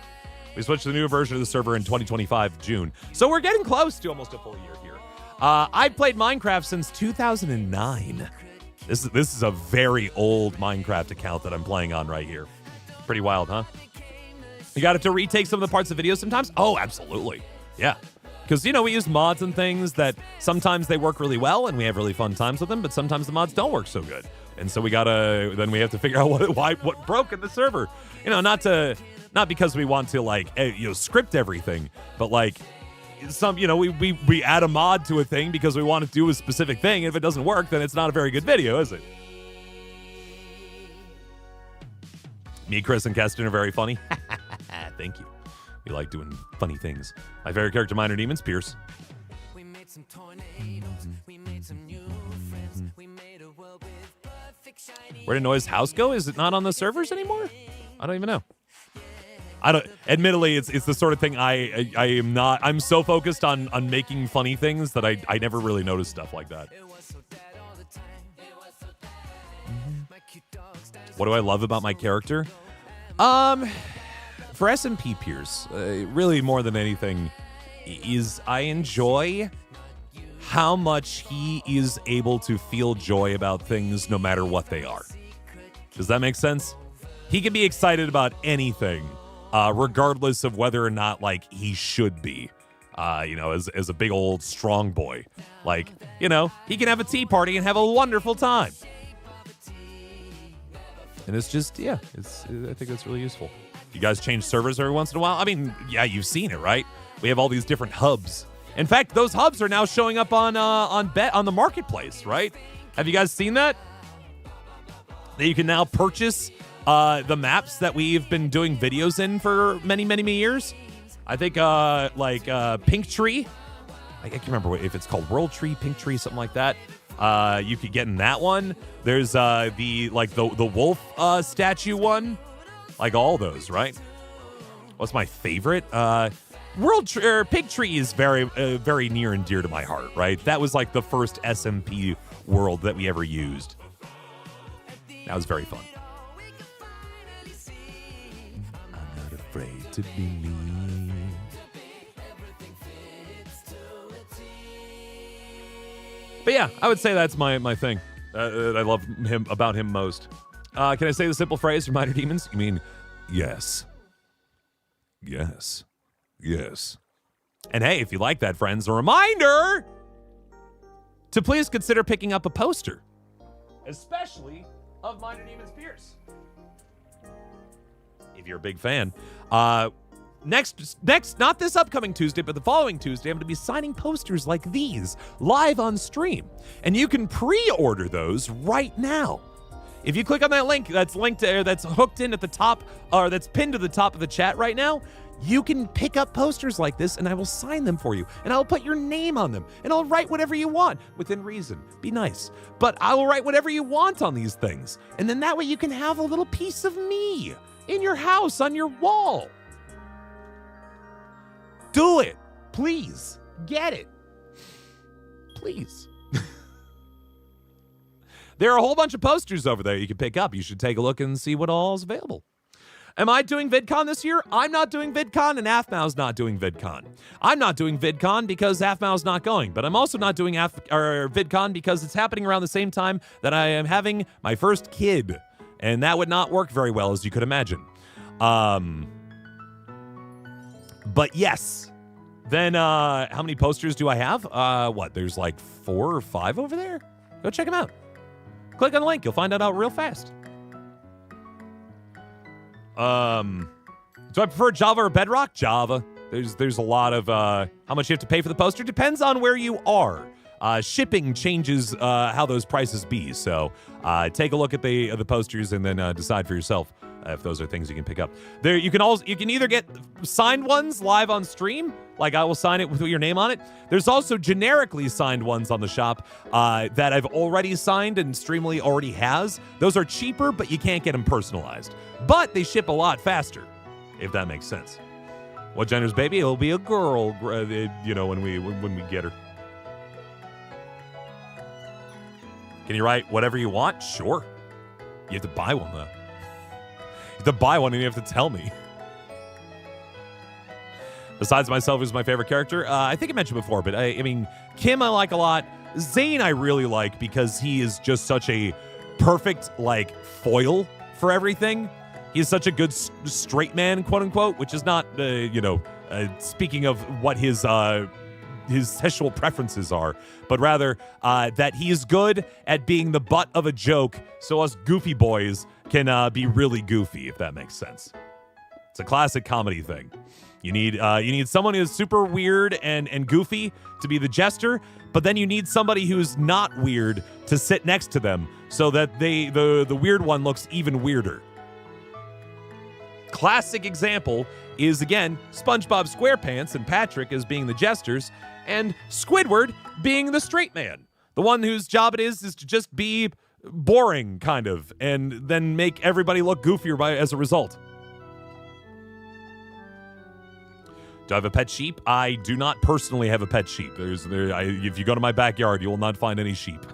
Speaker 1: We switched to the new version of the server in 2025 June. So we're getting close to almost a full year here. I've played Minecraft since 2009. This is a very old Minecraft account that I'm playing on right here. Pretty wild, huh? You got to retake some of the parts of videos sometimes? Oh, absolutely. Yeah. Because, we use mods and things that sometimes they work really well and we have really fun times with them, but sometimes the mods don't work so good. And so we have to figure out what broke in the server. Not because we want to script everything, but we add a mod to a thing because we want to do a specific thing. If it doesn't work, then it's not a very good video, is it? Me, Chris, and Keston are very funny. Thank you. We like doing funny things. My favorite character, Minor Demons, Pierce. We made some tornadoes. We made some new friends. We made a world with perfect shiny. Where did Noy's house go? Is it not on the servers anymore? I don't even know. Admittedly, it's the sort of thing I am not. I'm so focused on making funny things that I never really notice stuff like that. What do I love about my character? For SMP Pierce, really more than anything, is I enjoy how much he is able to feel joy about things no matter what they are. Does that make sense? He can be excited about anything, regardless of whether or not he should be. As a big old strong boy, he can have a tea party and have a wonderful time. And it's just, I think that's really useful. You guys change servers every once in a while? I mean, yeah, you've seen it, right? We have all these different hubs. In fact, those hubs are now showing up on the marketplace, right? Have you guys seen that? That you can now purchase the maps that we've been doing videos in for many, many, many years. I think Pink Tree. I can't remember if it's called World Tree, Pink Tree, something like that. You could get in that one. There's the wolf statue one. Like all those, right? What's my favorite? Pig Tree is very, very near and dear to my heart, right? That was like the first SMP world that we ever used. That was very fun. I'm not afraid to be me. But yeah, I would say that's my thing. I love about him most. Can I say the simple phrase from Minor Demons? You mean, yes. Yes. Yes. And hey, if you like that, friends, a reminder to please consider picking up a poster. Especially of Minor Demons Pierce. If you're a big fan. Next, not this upcoming Tuesday, but the following Tuesday, I'm going to be signing posters like these live on stream. And you can pre-order those right now. If you click on that link that's hooked in at the top, or that's pinned to the top of the chat right now, you can pick up posters like this and I will sign them for you. And I'll put your name on them. And I'll write whatever you want within reason. Be nice. But I will write whatever you want on these things. And then that way you can have a little piece of me in your house, on your wall. Do it. Please. Get it. Please. There are a whole bunch of posters over there you can pick up. You should take a look and see what all is available. Am I doing VidCon this year? I'm not doing VidCon, and Aphmau's not doing VidCon. I'm not doing VidCon because Aphmau's not going, but I'm also not doing VidCon because it's happening around the same time that I am having my first kid, and that would not work very well, as you could imagine. But yes. Then how many posters do I have? There's like 4 or 5 over there? Go check them out. Click on the link. You'll find that out real fast. Do I prefer Java or Bedrock? Java. There's a lot of how much you have to pay for the poster. Depends on where you are. Shipping changes how those prices be. So take a look at the posters and then decide for yourself if those are things you can pick up. There, you can either get signed ones live on stream, like I will sign it with your name on it. There's also generically signed ones on the shop that I've already signed and Streamily already has. Those are cheaper, but you can't get them personalized. But they ship a lot faster, if that makes sense. What gender's baby? It'll be a girl, when we get her. Can you write whatever you want? Sure. You have to buy one, though. You have to buy one and you have to tell me. Besides myself, who's my favorite character? I think I mentioned before, but I mean, Kim I like a lot. Zane I really like because he is just such a perfect, foil for everything. He's such a good straight man, quote unquote, which is not, speaking of what his sexual preferences are, but rather that he is good at being the butt of a joke so us goofy boys can be really goofy, if that makes sense. It's a classic comedy thing. You need someone who's super weird and goofy to be the jester, but then you need somebody who's not weird to sit next to them so that the weird one looks even weirder. Classic example is, again, SpongeBob SquarePants and Patrick as being the jesters, and Squidward being the straight man. The one whose job it is to just be boring, kind of, and then make everybody look goofier as a result. Do I have a pet sheep? I do not personally have a pet sheep. If you go to my backyard, you will not find any sheep.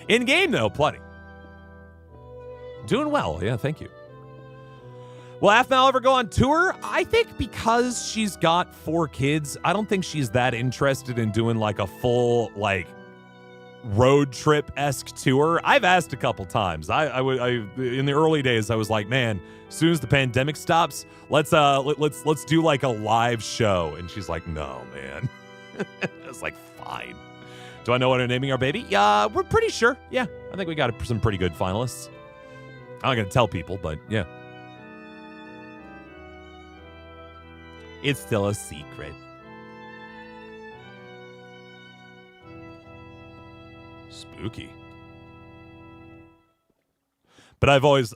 Speaker 1: In game, though, plenty. Doing well. Yeah, thank you. Will Aphmau ever go on tour? I think because she's got 4 kids, I don't think she's that interested in doing a full road trip-esque tour. I've asked a couple times. I in the early days I was like, man, as soon as the pandemic stops, let's do a live show. And she's like, no, man. I was like, fine. Do I know what we're naming our baby? Yeah, we're pretty sure. Yeah, I think we got some pretty good finalists. I'm not going to tell people, but yeah. It's still a secret. Spooky. But I've always...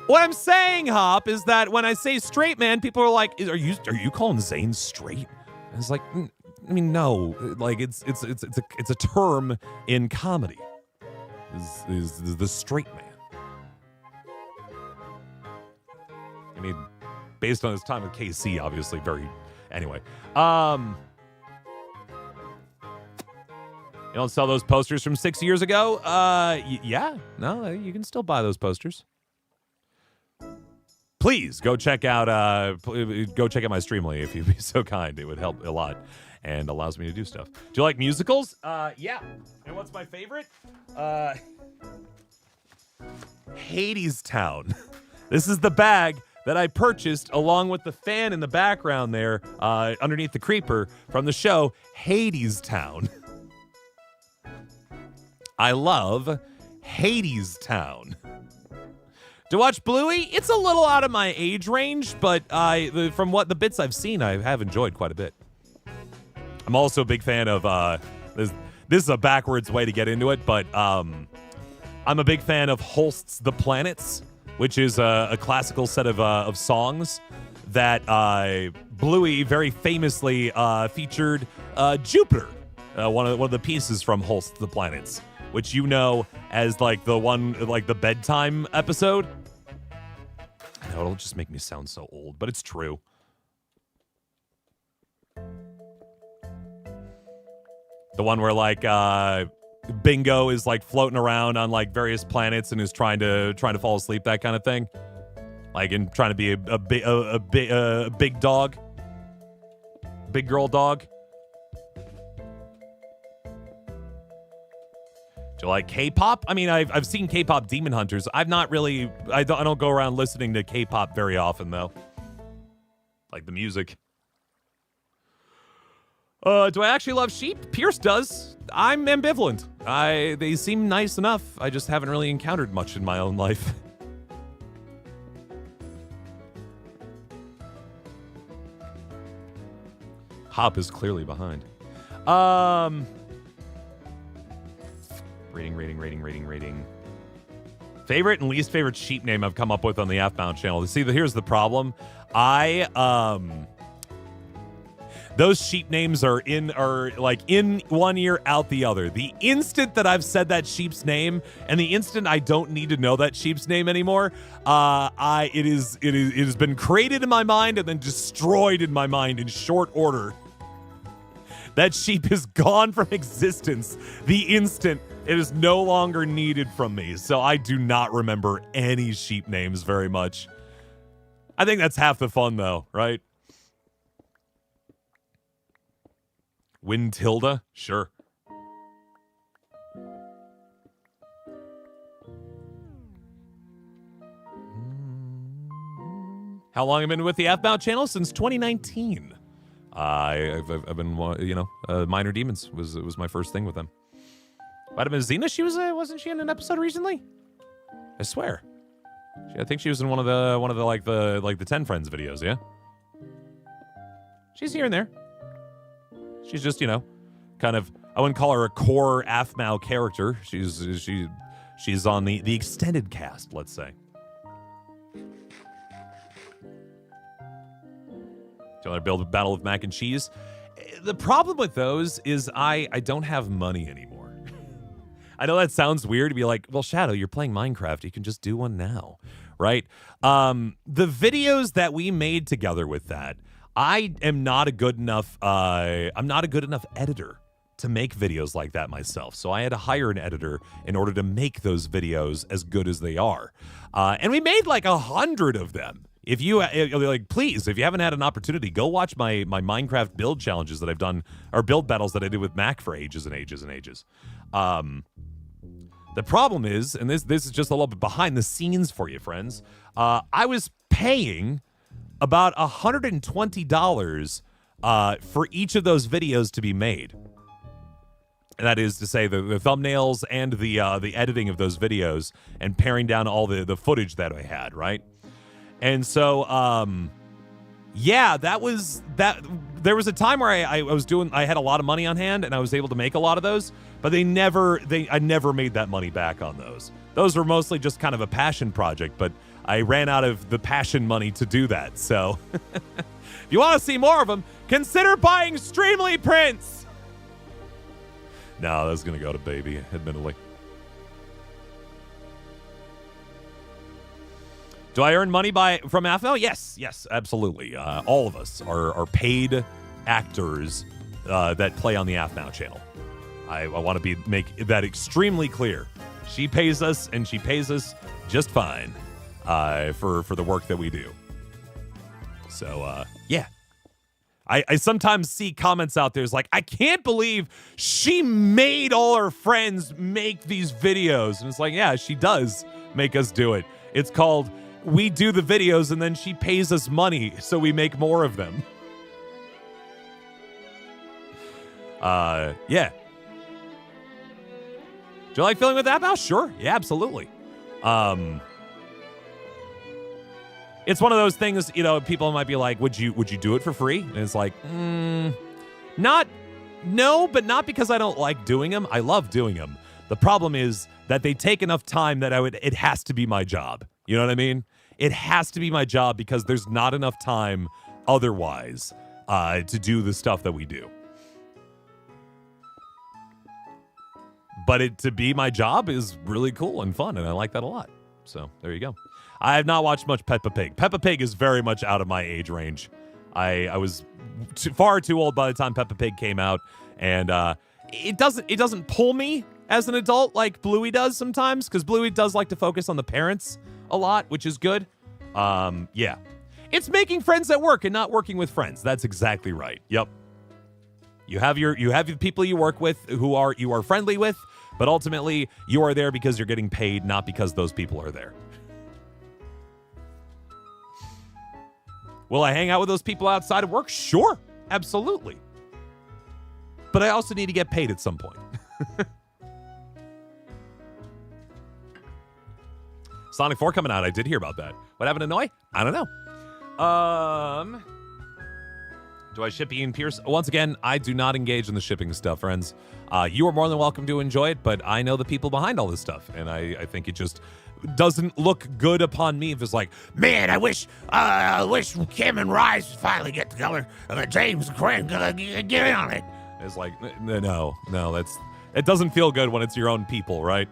Speaker 1: What I'm saying, Hop, is that when I say straight man, people are like, "Are you calling Zane straight?" And it's like, I mean, no. Like it's a term in comedy. Is the straight man. I mean, based on his time with KC, obviously very. Anyway, you don't sell those posters from 6 years ago? Yeah, no, you can still buy those posters. Please go check out my Streamily if you'd be so kind. It would help a lot and allows me to do stuff. Do you like musicals? Yeah. And what's my favorite? Hadestown. This is the bag that I purchased along with the fan in the background there, underneath the creeper from the show Hadestown. I love Hadestown. To watch Bluey, it's a little out of my age range, but from what the bits I've seen, I have enjoyed quite a bit. I'm also a big fan of this is a backwards way to get into it, but I'm a big fan of Holst's The Planets, which is a classical set of songs that Bluey very famously featured Jupiter, one of the pieces from Holst's The Planets, which you know as like the bedtime episode. I know it'll just make me sound so old, but it's true. The one where like Bingo is like floating around on like various planets and is trying to fall asleep, that kind of thing, like and trying to be a big dog, big girl dog. Do you like K-pop? I mean, I've seen K-pop Demon Hunters. I've not really. I don't go around listening to K-pop very often though. Like the music. Do I actually love sheep? Pierce does. I'm ambivalent. They seem nice enough. I just haven't really encountered much in my own life. Hop is clearly behind. Rating. Favorite and least favorite sheep name I've come up with on the Aphmau channel. See, here's the problem. Those sheep names are like in one ear, out the other. The instant that I've said that sheep's name, and the instant I don't need to know that sheep's name anymore, it has been created in my mind and then destroyed in my mind in short order. That sheep is gone from existence the instant it is no longer needed from me. So I do not remember any sheep names very much. I think that's half the fun though, right? Windtilda? Sure. How long have I been with the Aphmau channel? Since 2019. I've been, Minor Demons was my first thing with them. Vitamin Xena, wasn't she in an episode recently? I swear. I think she was in one of the 10 Friends videos, yeah? She's here and there. She's just, kind of, I wouldn't call her a core Aphmau character. She's on the extended cast, let's say. Do you want to build a battle of mac and cheese? The problem with those is I don't have money anymore. I know that sounds weird to be like, well, Shadow, you're playing Minecraft. You can just do one now, right? The videos that we made together with that, I am not a good enough. I'm not a good enough editor to make videos like that myself. So I had to hire an editor in order to make those videos as good as they are. And we made like 100 of them. If you please, if you haven't had an opportunity, go watch my Minecraft build challenges that I've done, or build battles that I did with Mac for ages and ages and ages. The problem is, and this is just a little bit behind the scenes for you, friends. I was paying about $120 for each of those videos to be made. And that is to say the thumbnails and the editing of those videos and paring down all the footage that I had, right? And so, yeah, that was that. There was a time where I had a lot of money on hand and I was able to make a lot of those, but I never made that money back on those. Those were mostly just kind of a passion project, but I ran out of the passion money to do that. So if you want to see more of them, consider buying Streamily prints. No, that's going to go to baby, admittedly. Do I earn money from Aphmau? Yes, absolutely. All of us are paid actors that play on the Aphmau channel. I want to make that extremely clear. She pays us, and she pays us just fine for the work that we do. So, yeah. I sometimes see comments out there like, I can't believe she made all her friends make these videos. And it's like, yeah, she does make us do it. It's called, we do the videos and then she pays us money so we make more of them. Yeah. Do you like filming with Aphmau? Sure. Yeah, absolutely. It's one of those things, people might be like, would you do it for free? And it's like, no, but not because I don't like doing them. I love doing them. The problem is that they take enough time that it has to be my job. You know what I mean? It has to be my job because there's not enough time otherwise to do the stuff that we do. But to be my job is really cool and fun, and I like that a lot. So there you go. I have not watched much Peppa Pig. Peppa Pig is very much out of my age range. I was far too old by the time Peppa Pig came out, and it doesn't pull me as an adult like Bluey does sometimes, because Bluey does like to focus on the parents a lot, which is good. Yeah, it's making friends at work and not working with friends. That's exactly right. Yep. You have the people you work with who you are friendly with, but ultimately you are there because you're getting paid, not because those people are there. Will I hang out with those people outside of work? Sure, absolutely. But I also need to get paid at some point. Sonic 4 coming out. I did hear about that. What happened to Noi? I don't know. Do I ship Ian Pierce? Once again, I do not engage in the shipping stuff, friends. You are more than welcome to enjoy it, but I know the people behind all this stuff, and I think it just doesn't look good upon me if it's like, man, I wish Kim and Rise finally get together. James and Craig get in on it. It's like, no, it doesn't feel good when it's your own people, right?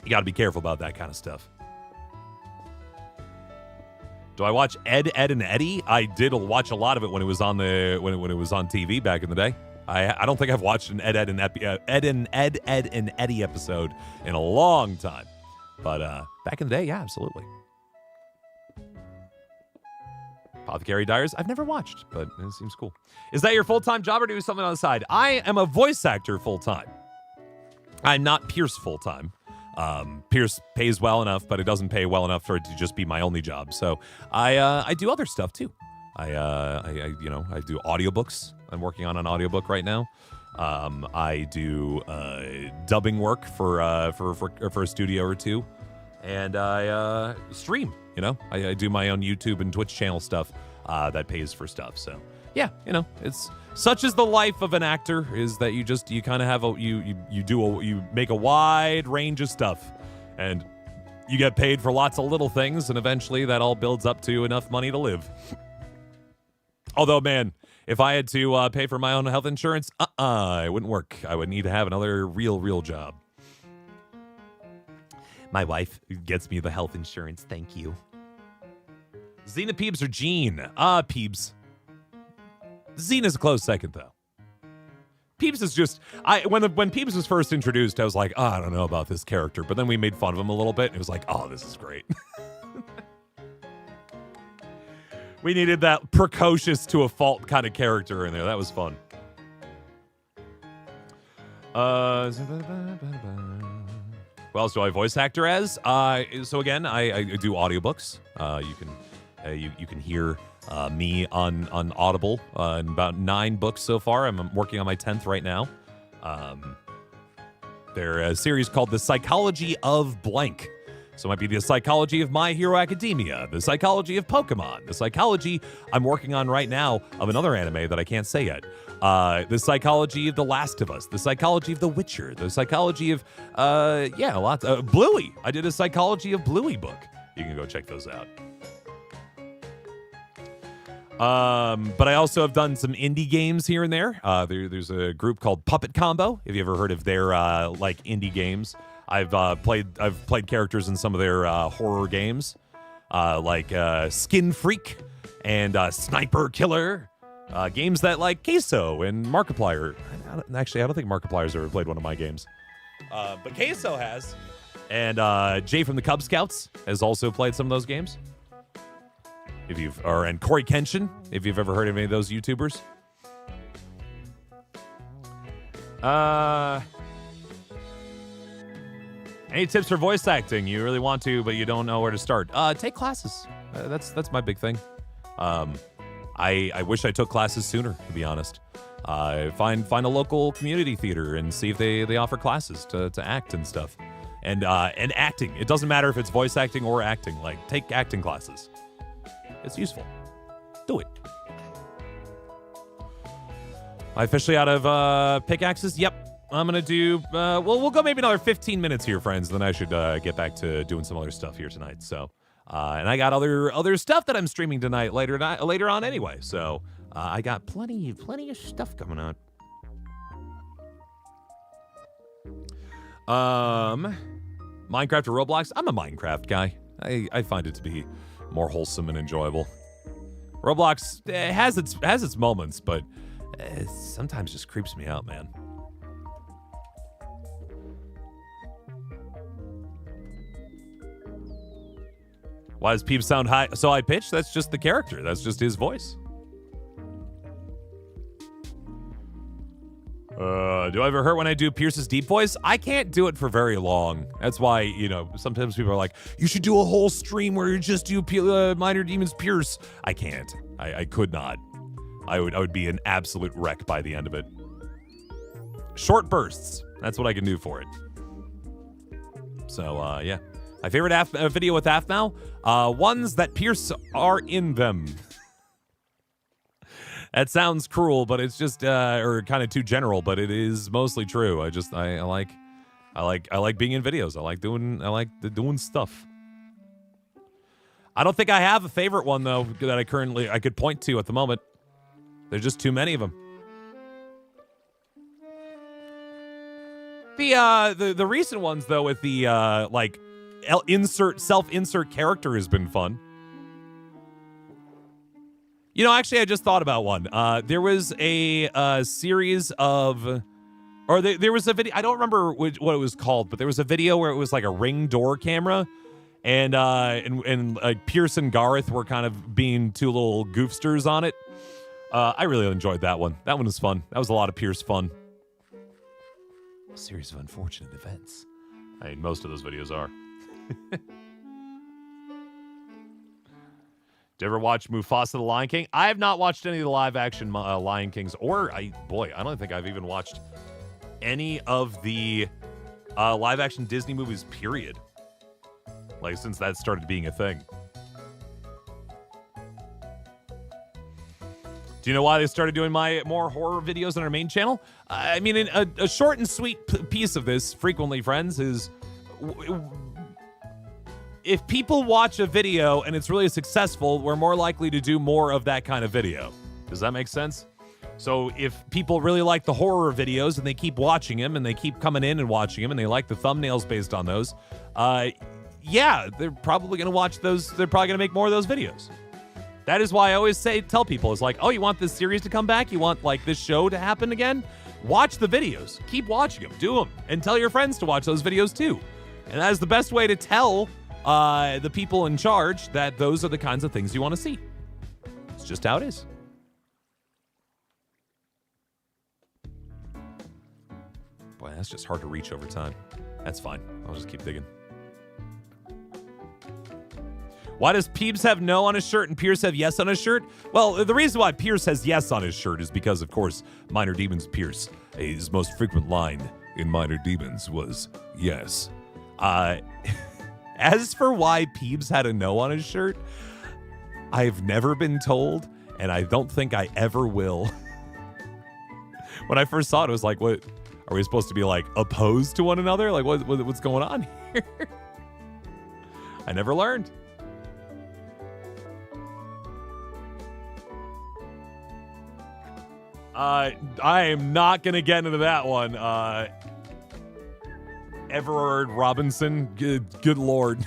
Speaker 1: You got to be careful about that kind of stuff. Do I watch Ed, and Eddie? I did watch a lot of it when it was on when it was on TV back in the day. I don't think I've watched an Ed, and Eddie episode in a long time. But back in the day, yeah, absolutely. Apothecary Diaries, I've never watched, but it seems cool. Is that your full-time job or do something on the side? I am a voice actor full-time. I'm not Pierce full-time. Pierce pays well enough, but it doesn't pay well enough for it to just be my only job. So I do other stuff too. I do audiobooks. I'm working on an audiobook right now. I do dubbing work for a studio or two, and I stream. I do my own YouTube and Twitch channel stuff that pays for stuff. So yeah, it's such is the life of an actor, is that you kind of have you make a wide range of stuff, and you get paid for lots of little things, and eventually that all builds up to enough money to live. Although, man, if I had to pay for my own health insurance, it wouldn't work. I would need to have another real job. My wife gets me the health insurance. Thank you. Xena, Peebs, or Gene? Peebs. Xena's a close second, though. Peebs is just... When Peebs was first introduced, I was like, I don't know about this character. But then we made fun of him a little bit, and it was like, oh, this is great. We needed that precocious to a fault kind of character in there. That was fun. What else do I voice actor as? So again, I do audiobooks. You can hear me on Audible in about 9 books so far. I'm working on my 10th right now. They're a series called The Psychology of Blank. So it might be the psychology of My Hero Academia, the psychology of Pokemon, the psychology I'm working on right now of another anime that I can't say yet. The psychology of The Last of Us, the psychology of The Witcher, the psychology of, lots. Bluey. I did a psychology of Bluey book. You can go check those out. But I also have done some indie games here and there. There's a group called Puppet Combo. Have you ever heard of their like indie games? I've played characters in some of their horror games, like Skin Freak and Sniper Killer. Games that like Queso and Markiplier. Actually, I don't think Markiplier's ever played one of my games, but Queso has. And Jay from the Cub Scouts has also played some of those games. And Corey Kenshin, if you've ever heard of any of those YouTubers. Any tips for voice acting? You really want to, but you don't know where to start. Take classes. That's my big thing. I wish I took classes sooner, to be honest. Find a local community theater and see if they offer classes to act and stuff. And acting. It doesn't matter if it's voice acting or acting. Like, take acting classes. It's useful. Do it. Am I officially out of pickaxes? Yep. I'm going to do... we'll go maybe another 15 minutes here, friends. Then I should get back to doing some other stuff here tonight. So, and I got other stuff that I'm streaming tonight later on anyway. So, I got plenty of stuff coming on. Minecraft or Roblox? I'm a Minecraft guy. I find it to be more wholesome and enjoyable. Roblox has its moments, but it sometimes just creeps me out, man. Why does Peep sound so high pitched? That's just the character. That's just his voice. Do I ever hurt when I do Pierce's deep voice? I can't do it for very long. That's why, sometimes people are like, you should do a whole stream where you just do Minor Demon's Pierce. I can't. I could not. I would be an absolute wreck by the end of it. Short bursts. That's what I can do for it. So, yeah. My favorite video with Aphmau? Ones that Pierce are in them. That sounds cruel, but it's just or kind of too general, but it is mostly true. I like being in videos. I like doing stuff. I don't think I have a favorite one though that I could point to at the moment. There's just too many of them. The recent ones though with the self-insert character has been fun. Actually, I just thought about one. There was a series of, there was a video. I don't remember what it was called, but there was a video where it was like a Ring door camera, and Pierce and Gareth were kind of being two little goofsters on it. I really enjoyed that one. That one was fun. That was a lot of Pierce fun. A series of unfortunate events. I mean, most of those videos are. Did you ever watch Mufasa the Lion King? I have not watched any of the live-action Lion Kings, I don't think I've even watched any of the live-action Disney movies, period. Like, since that started being a thing. Do you know why they started doing more horror videos on our main channel? I mean, a short and sweet piece of this, frequently, friends, is... If people watch a video and it's really successful, we're more likely to do more of that kind of video. Does that make sense? So if people really like the horror videos and they keep watching them and they keep coming in and watching them and they like the thumbnails based on those, yeah, they're probably going to watch those. They're probably going to make more of those videos. That is why I always tell people, it's like, oh, you want this series to come back? You want like this show to happen again? Watch the videos. Keep watching them. Do them. And tell your friends to watch those videos too. And that is the best way to tell the people in charge that those are the kinds of things you want to see. It's just how it is. Boy, that's just hard to reach over time. That's fine. I'll just keep digging. Why does Peebs have no on his shirt and Pierce have yes on his shirt? Well, the reason why Pierce has yes on his shirt is because, of course, Minor Demons Pierce, his most frequent line in Minor Demons was yes. As for why Peebs had a no on his shirt, I've never been told, and I don't think I ever will. When I first saw it, it was like, what? Are we supposed to be, like, opposed to one another? Like, what's going on here? I never learned. I am not going to get into that one. Everard Robinson, good Lord.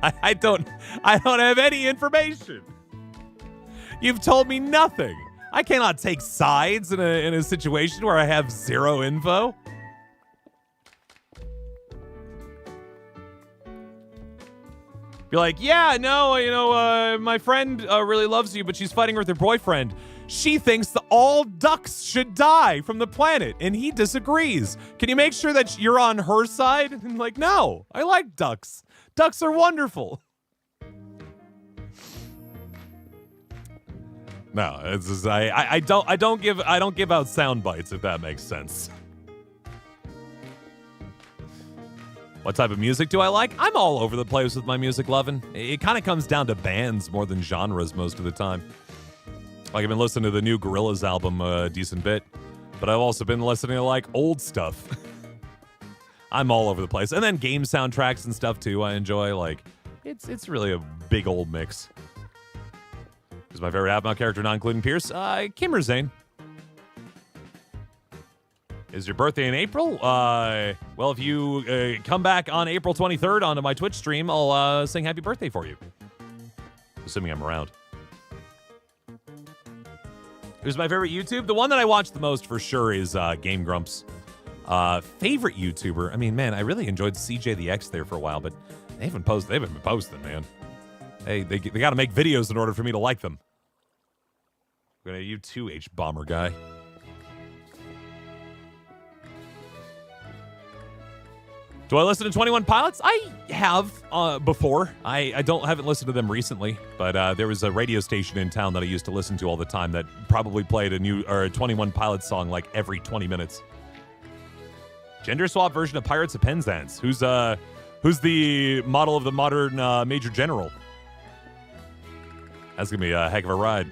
Speaker 1: I don't have any information. You've told me nothing. I cannot take sides in a situation where I have zero info. Be like, yeah, no, my friend really loves you, but she's fighting with her boyfriend. She thinks that all ducks should die from the planet, and he disagrees. Can you make sure that you're on her side? And like, no, I like ducks. Ducks are wonderful. No, it's just, I don't give out sound bites, if that makes sense. What type of music do I like? I'm all over the place with my music loving. It kind of comes down to bands more than genres most of the time. Like, I've been listening to the new Gorillaz album a decent bit, but I've also been listening to, like, old stuff. I'm all over the place. And then game soundtracks and stuff, too, I enjoy. Like, it's really a big old mix. Who's my favorite Aphmau character, not including Pierce? Kim or Zane. Is your birthday in April? Well, if you come back on April 23rd onto my Twitch stream, I'll sing happy birthday for you. Assuming I'm around. Who's my favorite YouTube? The one that I watch the most for sure is Game Grumps. Favorite YouTuber? I mean, man, I really enjoyed CJ the X there for a while, but they haven't been posting, man. Hey, they got to make videos in order for me to like them. I'm gonna you too, H Bomber guy. Do I listen to 21 Pilots? I have before. I haven't listened to them recently, but there was a radio station in town that I used to listen to all the time that probably played a 21 Pilots song like every 20 minutes. Gender swap version of Pirates of Penzance. Who's the model of the modern Major General? That's gonna be a heck of a ride.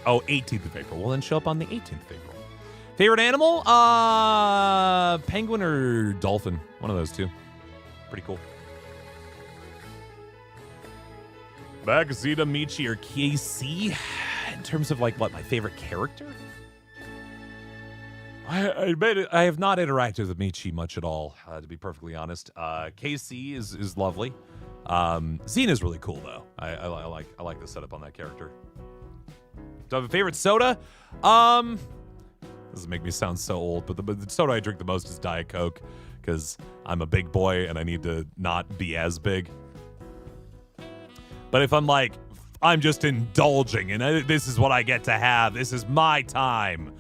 Speaker 1: Oh, 18th of April. Well, then show up on the 18th of April. Favorite animal? Penguin or dolphin? One of those two. Pretty cool. Magazita, Michi, or KC? In terms of, like, what, my favorite character? I admit it, I have not interacted with Michi much at all, to be perfectly honest. KC is lovely. Xena's really cool, though. I like the setup on that character. Do I have a favorite soda? This does make me sound so old, but the soda I drink the most is Diet Coke because I'm a big boy and I need to not be as big. But if I'm just indulging and this is what I get to have, this is my time.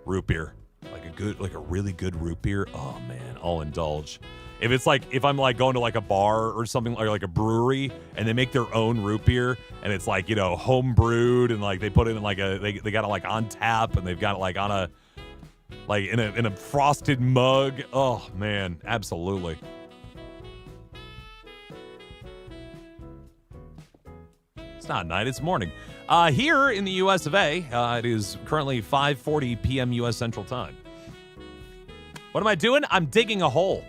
Speaker 1: Root beer, like a really good root beer. Oh man, I'll indulge. If I'm going to like a bar or something or like a brewery and they make their own root beer and it's like, home brewed and like they put it in like they got it like on tap and they've got it like on a like in a frosted mug. Oh man, absolutely. It's not night, it's morning. Here in the US of A, it is currently 5:40 p.m. US Central Time. What am I doing? I'm digging a hole.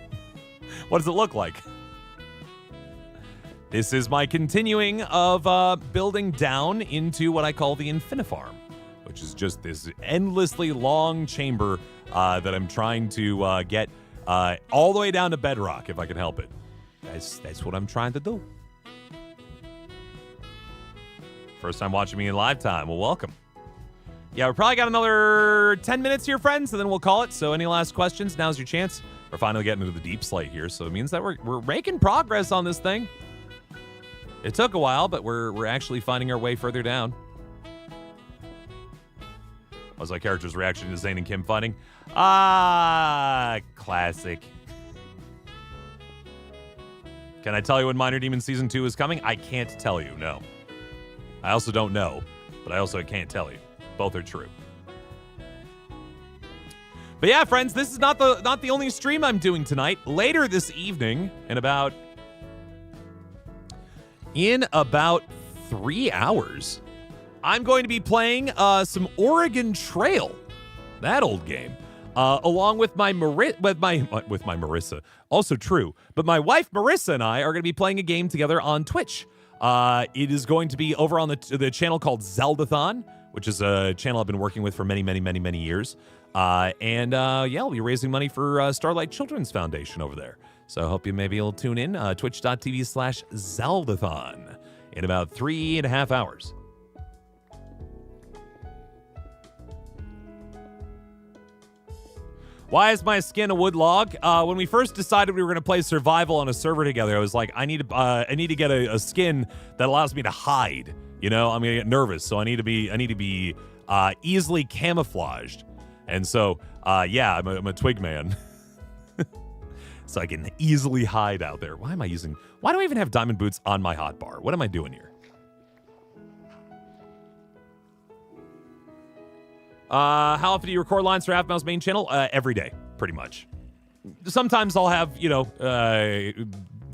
Speaker 1: What does it look like? This is my continuing of building down into what I call the infini-farm, which is just this endlessly long chamber that I'm trying to get all the way down to bedrock if I can help it. That's what I'm trying to do. First time watching me in live time. Well, welcome. Yeah, we probably got another 10 minutes here, friends, and then we'll call it. So any last questions, now's your chance. We're finally getting into the deep slate here, so it means that we're making progress on this thing. It took a while, but we're actually finding our way further down. Was my character's reaction to Zane and Kim fighting? Ah, classic. Can I tell you when Minor Demon Season 2 is coming? I can't tell you, no. I also don't know, but I also can't tell you. Both are true. But yeah, friends, this is not the only stream I'm doing tonight. Later this evening, in about 3 hours, I'm going to be playing some Oregon Trail, that old game, along with my Marissa. Also true, but my wife Marissa and I are going to be playing a game together on Twitch. It is going to be over on the channel called Zeldathon, which is a channel I've been working with for many years. Yeah, I'll be raising money for Starlight Children's Foundation over there. So I hope you maybe will tune in, twitch.tv/Zeldathon in about 3.5 hours. Why is my skin a wood log? When we first decided we were going to play survival on a server together, I was like, I need to get a skin that allows me to hide. You know, I'm going to get nervous, so I need to be easily camouflaged. And so, yeah, I'm a twig man. So I can easily hide out there. Why do I even have diamond boots on my hotbar? What am I doing here? How often do you record lines for Aphmau's main channel? Every day, pretty much. Sometimes I'll have,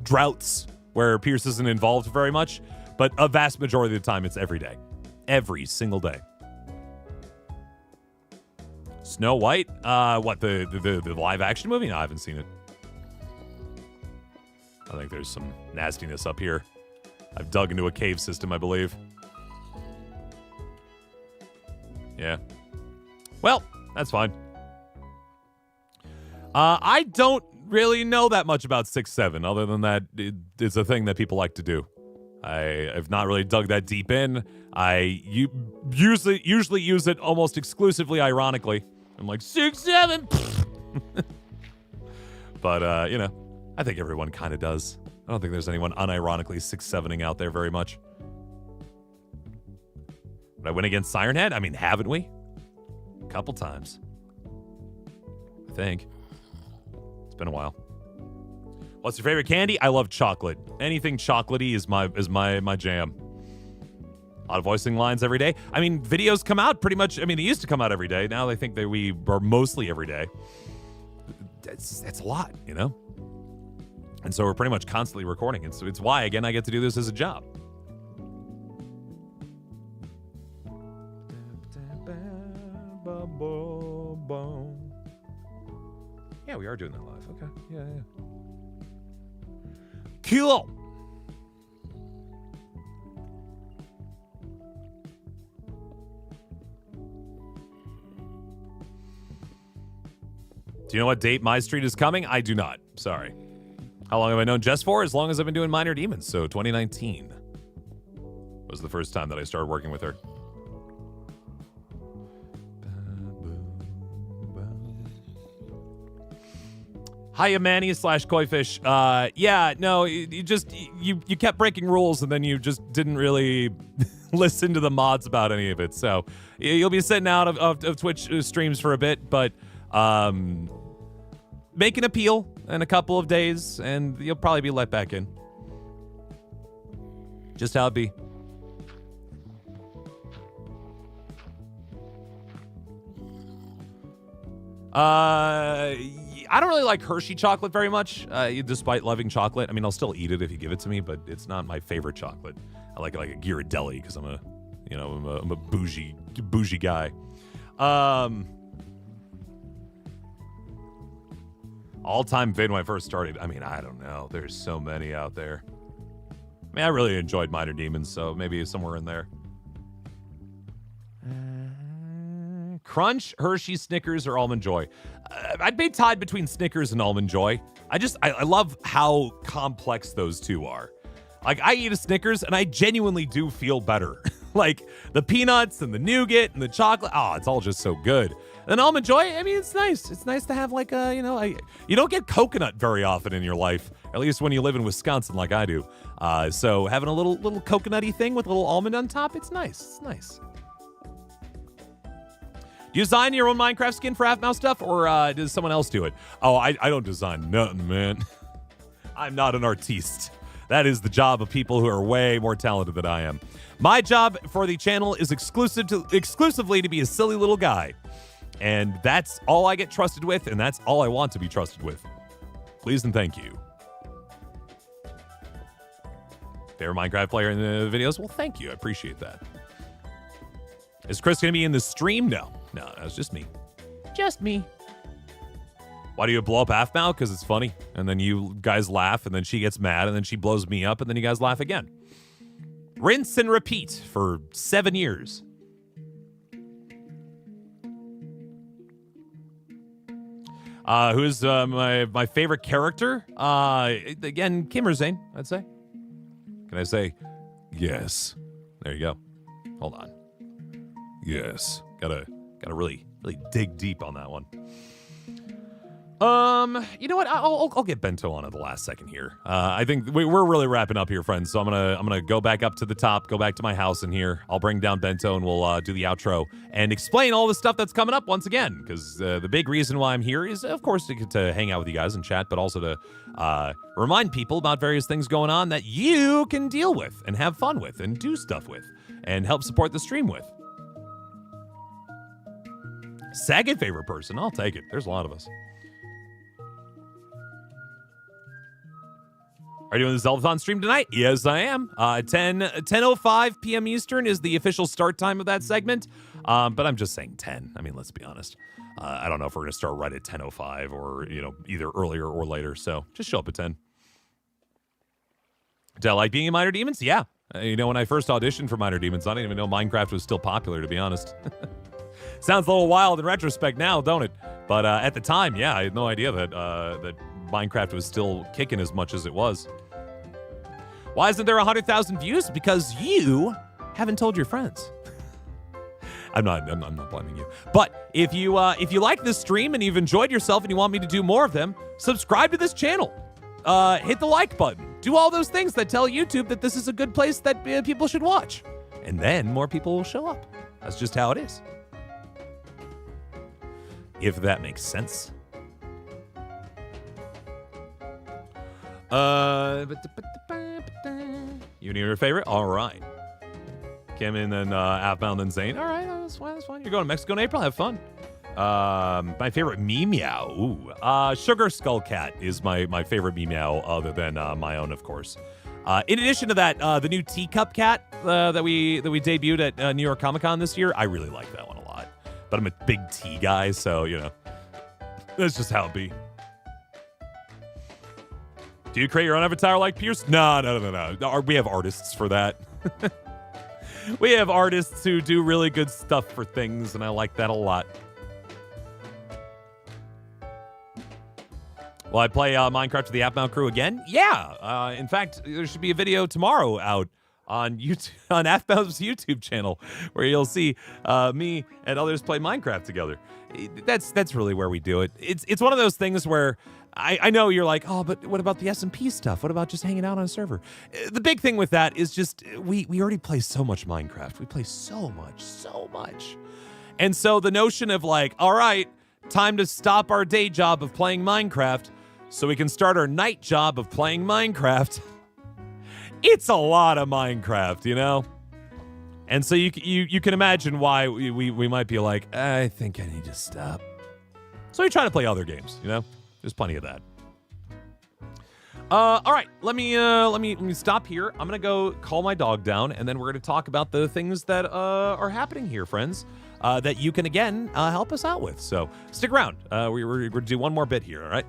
Speaker 1: droughts where Pierce isn't involved very much, but a vast majority of the time it's every day. Every single day. Snow White? What, the live action movie? No, I haven't seen it. I think there's some nastiness up here. I've dug into a cave system, I believe. Yeah. Well, that's fine. I don't really know that much about 6-7, other than that it's a thing that people like to do. I have not really dug that deep in. You usually use it almost exclusively ironically. I'm like, 6-7! But, I think everyone kind of does. I don't think there's anyone unironically 6-7ing out there very much. But I win against Siren Head? I mean, haven't we? A couple times. I think. It's been a while. What's your favorite candy? I love chocolate. Anything chocolatey is my jam. A lot of voicing lines every day. I mean, videos come out pretty much. I mean, they used to come out every day. Now they think that we are mostly every day. That's a lot, you know? And so we're pretty much constantly recording. And so it's why, again, I get to do this as a job. Yeah, we are doing that live. Okay. Yeah. Cool. Do you know what date My Street is coming? I do not. Sorry. How long have I known Jess for? As long as I've been doing Minor Demons. So 2019 was the first time that I started working with her. Hiya Manny / Koifish. Yeah, no, you kept breaking rules and then you just didn't really listen to the mods about any of it. So you'll be sitting out of Twitch streams for a bit, but make an appeal in a couple of days and you'll probably be let back in. Just how it be. I don't really like Hershey chocolate very much, despite loving chocolate. I mean, I'll still eat it if you give it to me, but it's not my favorite chocolate. I like it like a Ghirardelli because I'm a bougie guy. All-time vid when I first started. I mean, I don't know. There's so many out there. I mean, I really enjoyed Minor Demons, so maybe somewhere in there. Crunch, Hershey, Snickers, or Almond Joy. I'd be tied between Snickers and Almond Joy. I love how complex those two are. Like, I eat a Snickers, and I genuinely do feel better. Like, the peanuts and the nougat and the chocolate, it's all just so good. And Almond Joy, I mean, it's nice. It's nice to have, like, you don't get coconut very often in your life, at least when you live in Wisconsin like I do. So having a little coconutty thing with a little almond on top, it's nice. It's nice. Do you design your own Minecraft skin for Aphmau stuff, or does someone else do it? Oh, I don't design nothing, man. I'm not an artiste. That is the job of people who are way more talented than I am. My job for the channel is exclusively to be a silly little guy. And that's all I get trusted with, and that's all I want to be trusted with. Please and thank you. Favorite Minecraft player in the videos? Well, thank you. I appreciate that. Is Chris going to be in the stream? No, that's just me. Just me. Why do you blow up Aphmau? Because it's funny. And then you guys laugh, and then she gets mad, and then she blows me up, and then you guys laugh again. Rinse and repeat for 7 years. Who's my favorite character? Again, Kim or Zane, I'd say. Can I say yes? There you go. Hold on. Yes. Gotta really dig deep on that one. You know what? I'll get Bento on at the last second here. I think we're really wrapping up here, friends. So I'm gonna go back up to the top, go back to my house in here. I'll bring down Bento and we'll do the outro and explain all the stuff that's coming up once again. Because the big reason why I'm here is, of course, to hang out with you guys and chat, but also to remind people about various things going on that you can deal with and have fun with and do stuff with and help support the stream with. Second favorite person, I'll take it. There's a lot of us. Are you doing the Zeldathon stream tonight? Yes, I am. 10:05 p.m. Eastern is the official start time of that segment. But I'm just saying 10. I mean, let's be honest. I don't know if we're going to start right at 10:05 or, either earlier or later. So just show up at 10. Do I like being in Minor Demons? Yeah. When I first auditioned for Minor Demons, I didn't even know Minecraft was still popular, to be honest. Sounds a little wild in retrospect now, don't it? But at the time, yeah, I had no idea that Minecraft was still kicking as much as it was. Why isn't there 100,000 views? Because you haven't told your friends. I'm not blaming you. But if you like this stream and you've enjoyed yourself and you want me to do more of them, subscribe to this channel. Hit the like button. Do all those things that tell YouTube that this is a good place that people should watch. And then more people will show up. That's just how it is. If that makes sense. You need your favorite? All right. Kim and then Aphmau and then Zane. All right, that's fine. You're going to Mexico in April. Have fun. My favorite meow. Ooh. Sugar Skull Cat is my favorite meow other than my own, of course. In addition to that, the new Teacup Cat that we debuted at New York Comic Con this year, I really like that one a lot. But I'm a big tea guy, so, that's just how it be. Do you create your own avatar like Pierce? No. We have artists for that. We have artists who do really good stuff for things, and I like that a lot. Will I play Minecraft with the Aphmau crew again? Yeah. In fact, there should be a video tomorrow out on YouTube, on Aphmau's YouTube channel, where you'll see me and others play Minecraft together. That's really where we do it. It's one of those things where I know you're like, oh, but what about the SMP stuff? What about just hanging out on a server? The big thing with that is just we already play so much Minecraft. We play so much. And so the notion of like, all right, time to stop our day job of playing Minecraft so we can start our night job of playing Minecraft. It's a lot of Minecraft, And so you can imagine why we might be like, I think I need to stop. So we try to play other games, There's plenty of that. All right, let me stop here. I'm gonna go call my dog down, and then we're gonna talk about the things that are happening here, friends, that you can again help us out with. So stick around. We're gonna do one more bit here, all right?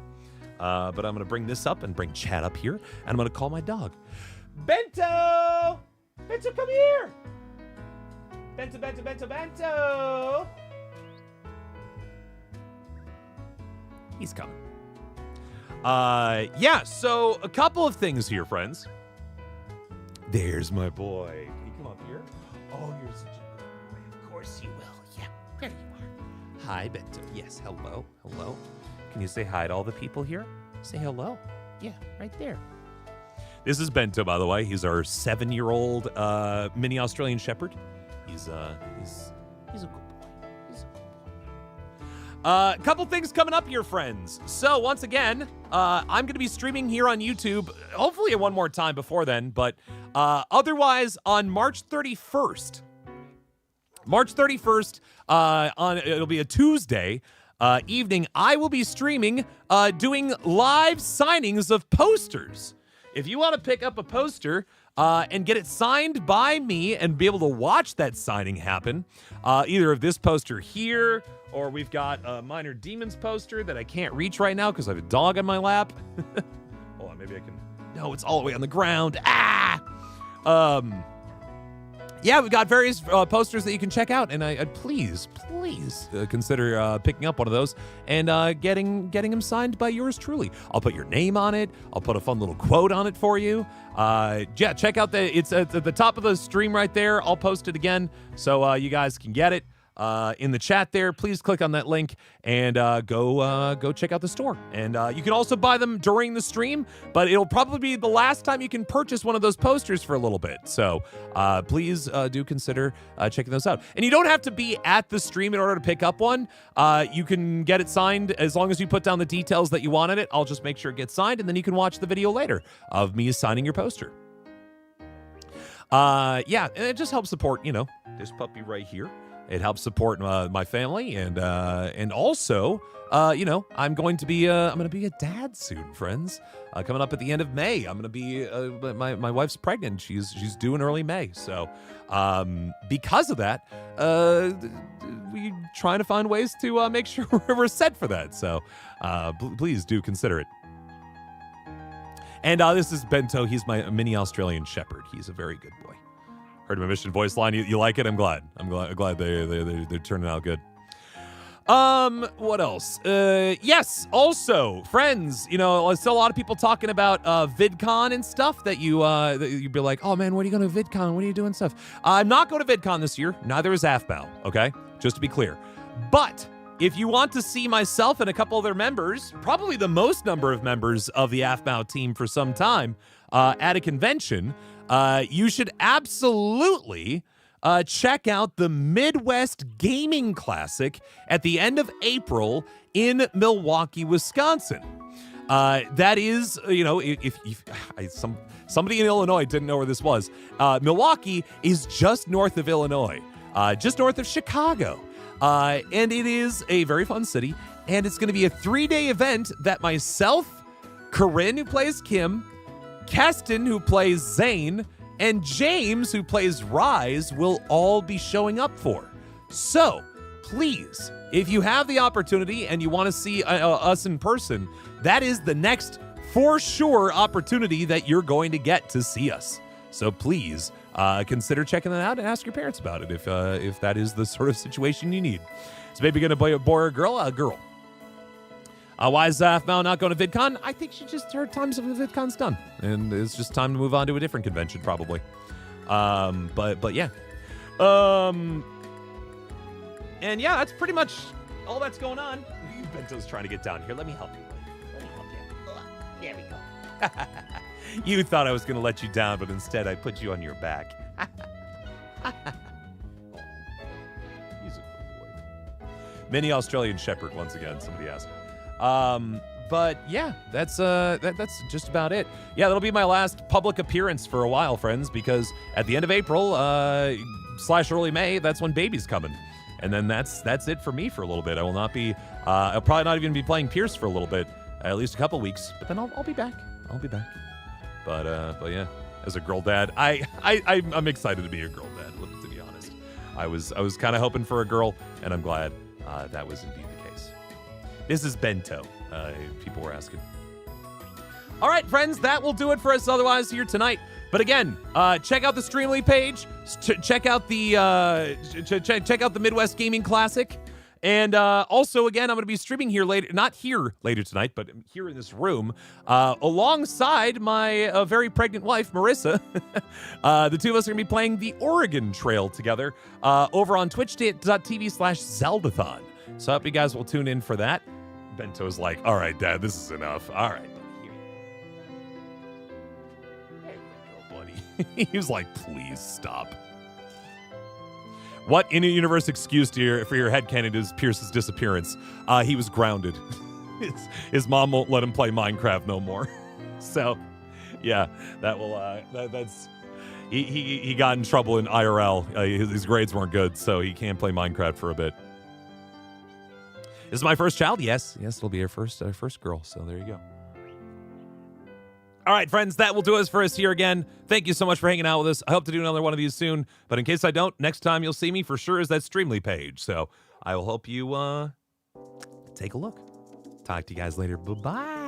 Speaker 1: But I'm gonna bring this up and bring Chad up here, and I'm gonna call my dog. Bento, come here. Bento. He's coming. Yeah, so a couple of things here, friends. There's my boy. Can you come up here? Oh, you're such a good boy. Of course you will. Yeah, there you are. Hi, Bento. Yes, hello. Can you say hi to all the people here? Say hello. Yeah, right there. This is Bento, by the way. He's our 7-year-old mini Australian Shepherd. He's a good boy. A couple things coming up here, friends. So once again, I'm going to be streaming here on YouTube, hopefully one more time before then, but otherwise on March 31st. March 31st, it'll be a Tuesday evening, I will be streaming doing live signings of posters. If you want to pick up a poster and get it signed by me and be able to watch that signing happen, either of this poster here, or we've got a Minor Demons poster that I can't reach right now because I have a dog on my lap. Hold on, maybe I can. No, it's all the way on the ground. Yeah, we've got various posters that you can check out, and I'd please consider picking up one of those and getting them signed by yours truly. I'll put your name on it. I'll put a fun little quote on it for you. Yeah, check out it's at the top of the stream right there. I'll post it again so you guys can get it. In the chat there, please click on that link and go check out the store. And you can also buy them during the stream, but it'll probably be the last time you can purchase one of those posters for a little bit. So please do consider checking those out. And you don't have to be at the stream in order to pick up one. You can get it signed as long as you put down the details that you want in it. I'll just make sure it gets signed, and then you can watch the video later of me signing your poster. Yeah, and it just helps support, this puppy right here. It helps support my family, and also, I'm going to be a dad soon, friends. Coming up at the end of May, I'm going to be my wife's pregnant. She's due in early May, so because of that, we trying to find ways to make sure we're set for that. So please do consider it. And this is Bento. He's my mini Australian Shepherd. He's a very good boy. Heard my mission voice line. You like it? I'm glad. I'm glad they're turning out good. What else? Yes. Also, friends. Still a lot of people talking about VidCon and stuff that you'd be like, oh man, when are you going to VidCon? When are you doing stuff? I'm not going to VidCon this year. Neither is Aphmau. Okay, just to be clear. But if you want to see myself and a couple other members, probably the most number of members of the Aphmau team for some time, at a convention. You should absolutely check out the Midwest Gaming Classic at the end of April in Milwaukee, Wisconsin. That is, if somebody in Illinois didn't know where this was, Milwaukee is just north of Illinois, just north of Chicago. And it is a very fun city, and it's going to be a 3-day event that myself, Corinne, who plays Kim, Keston, who plays Zane, and James, who plays Rise, will all be showing up for. So, please, if you have the opportunity and you want to see us in person, that is the next, for sure, opportunity that you're going to get to see us. So please, consider checking that out and ask your parents about it if that is the sort of situation you need. So maybe going to be a boy or a girl? A girl. Why is Aphmau not going to VidCon? I think her time of VidCon's done, and it's just time to move on to a different convention, probably. But yeah. And yeah, that's pretty much all that's going on. Bento's trying to get down here. Let me help you. There we go. You thought I was going to let you down, but instead I put you on your back. He's a good boy. Mini Australian Shepherd, once again, somebody asked. But yeah, that's just about it. Yeah, that'll be my last public appearance for a while, friends, because at the end of April / early May, that's when baby's coming. And then that's it for me for a little bit. I will not be I'll probably not even be playing Pierce for a little bit, at least a couple weeks, but then I'll be back. I'll be back. But yeah, as a girl dad, I'm excited to be a girl dad, to be honest. I was kind of hoping for a girl, and I'm glad that was indeed the case. This is Bento, people were asking. All right, friends, that will do it for us otherwise here tonight. But again, check out the Streamily page. Check out the Midwest Gaming Classic. And also, again, I'm going to be streaming here later, not here later tonight, but here in this room, alongside my very pregnant wife, Marissa. The two of us are going to be playing the Oregon Trail together over on twitch.tv/Zeldathon. So I hope you guys will tune in for that. Bento's like, all right, Dad, this is enough. All right, buddy. There you go, buddy. He was like, please stop. What in-universe excuse for your headcanon is Pierce's disappearance? He was grounded. His mom won't let him play Minecraft no more. So, yeah, that will. That's he got in trouble in IRL. His grades weren't good, so he can't play Minecraft for a bit. This is my first child. Yes, it'll be our first girl. So there you go. All right, friends, that will do us for us here again. Thank you so much for hanging out with us. I hope to do another one of these soon. But in case I don't, next time you'll see me for sure is that Streamily page. So I will hope you take a look. Talk to you guys later. Bye-bye.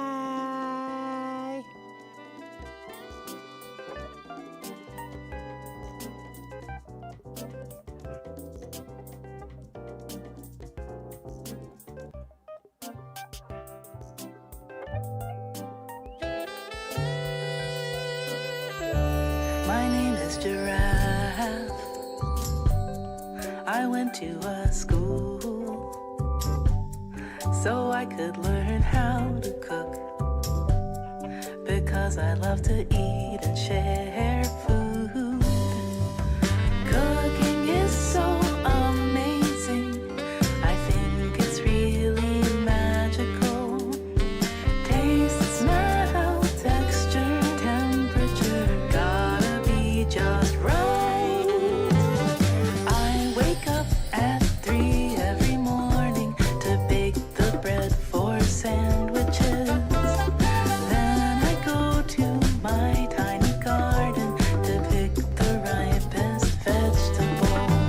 Speaker 2: My name is Giraffe. I went to a school so I could learn how to cook, because I love to eat and share food. Cooking is so amazing. I think it's really magical. Taste, smell, texture, temperature, gotta be just right. I wake up at 3 every morning to bake the bread for sandwiches. Then I go to my tiny garden to pick the ripest vegetables.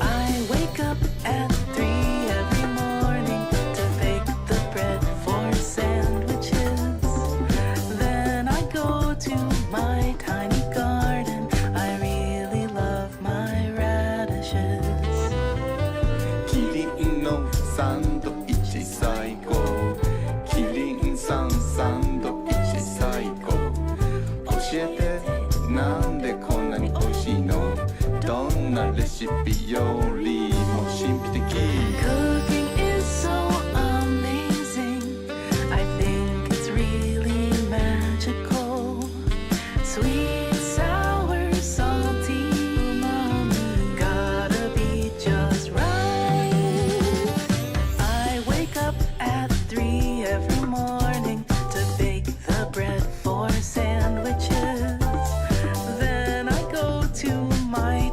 Speaker 2: I wake up at 3 every morning to bake the bread for sandwiches. Then I go to my tiny garden. I really love my radishes.
Speaker 3: キリンのサンドイッチ最高キリンさんサンドイッチ最高教えてなんでこんなに美味しいのどんなレシピよりも神秘的
Speaker 2: Cooking is so amazing. I think it's really magical. Sweet, sour, salty, umami, gotta be just right. I wake up at 3 every morning to bake the bread for sandwiches. Then I go to my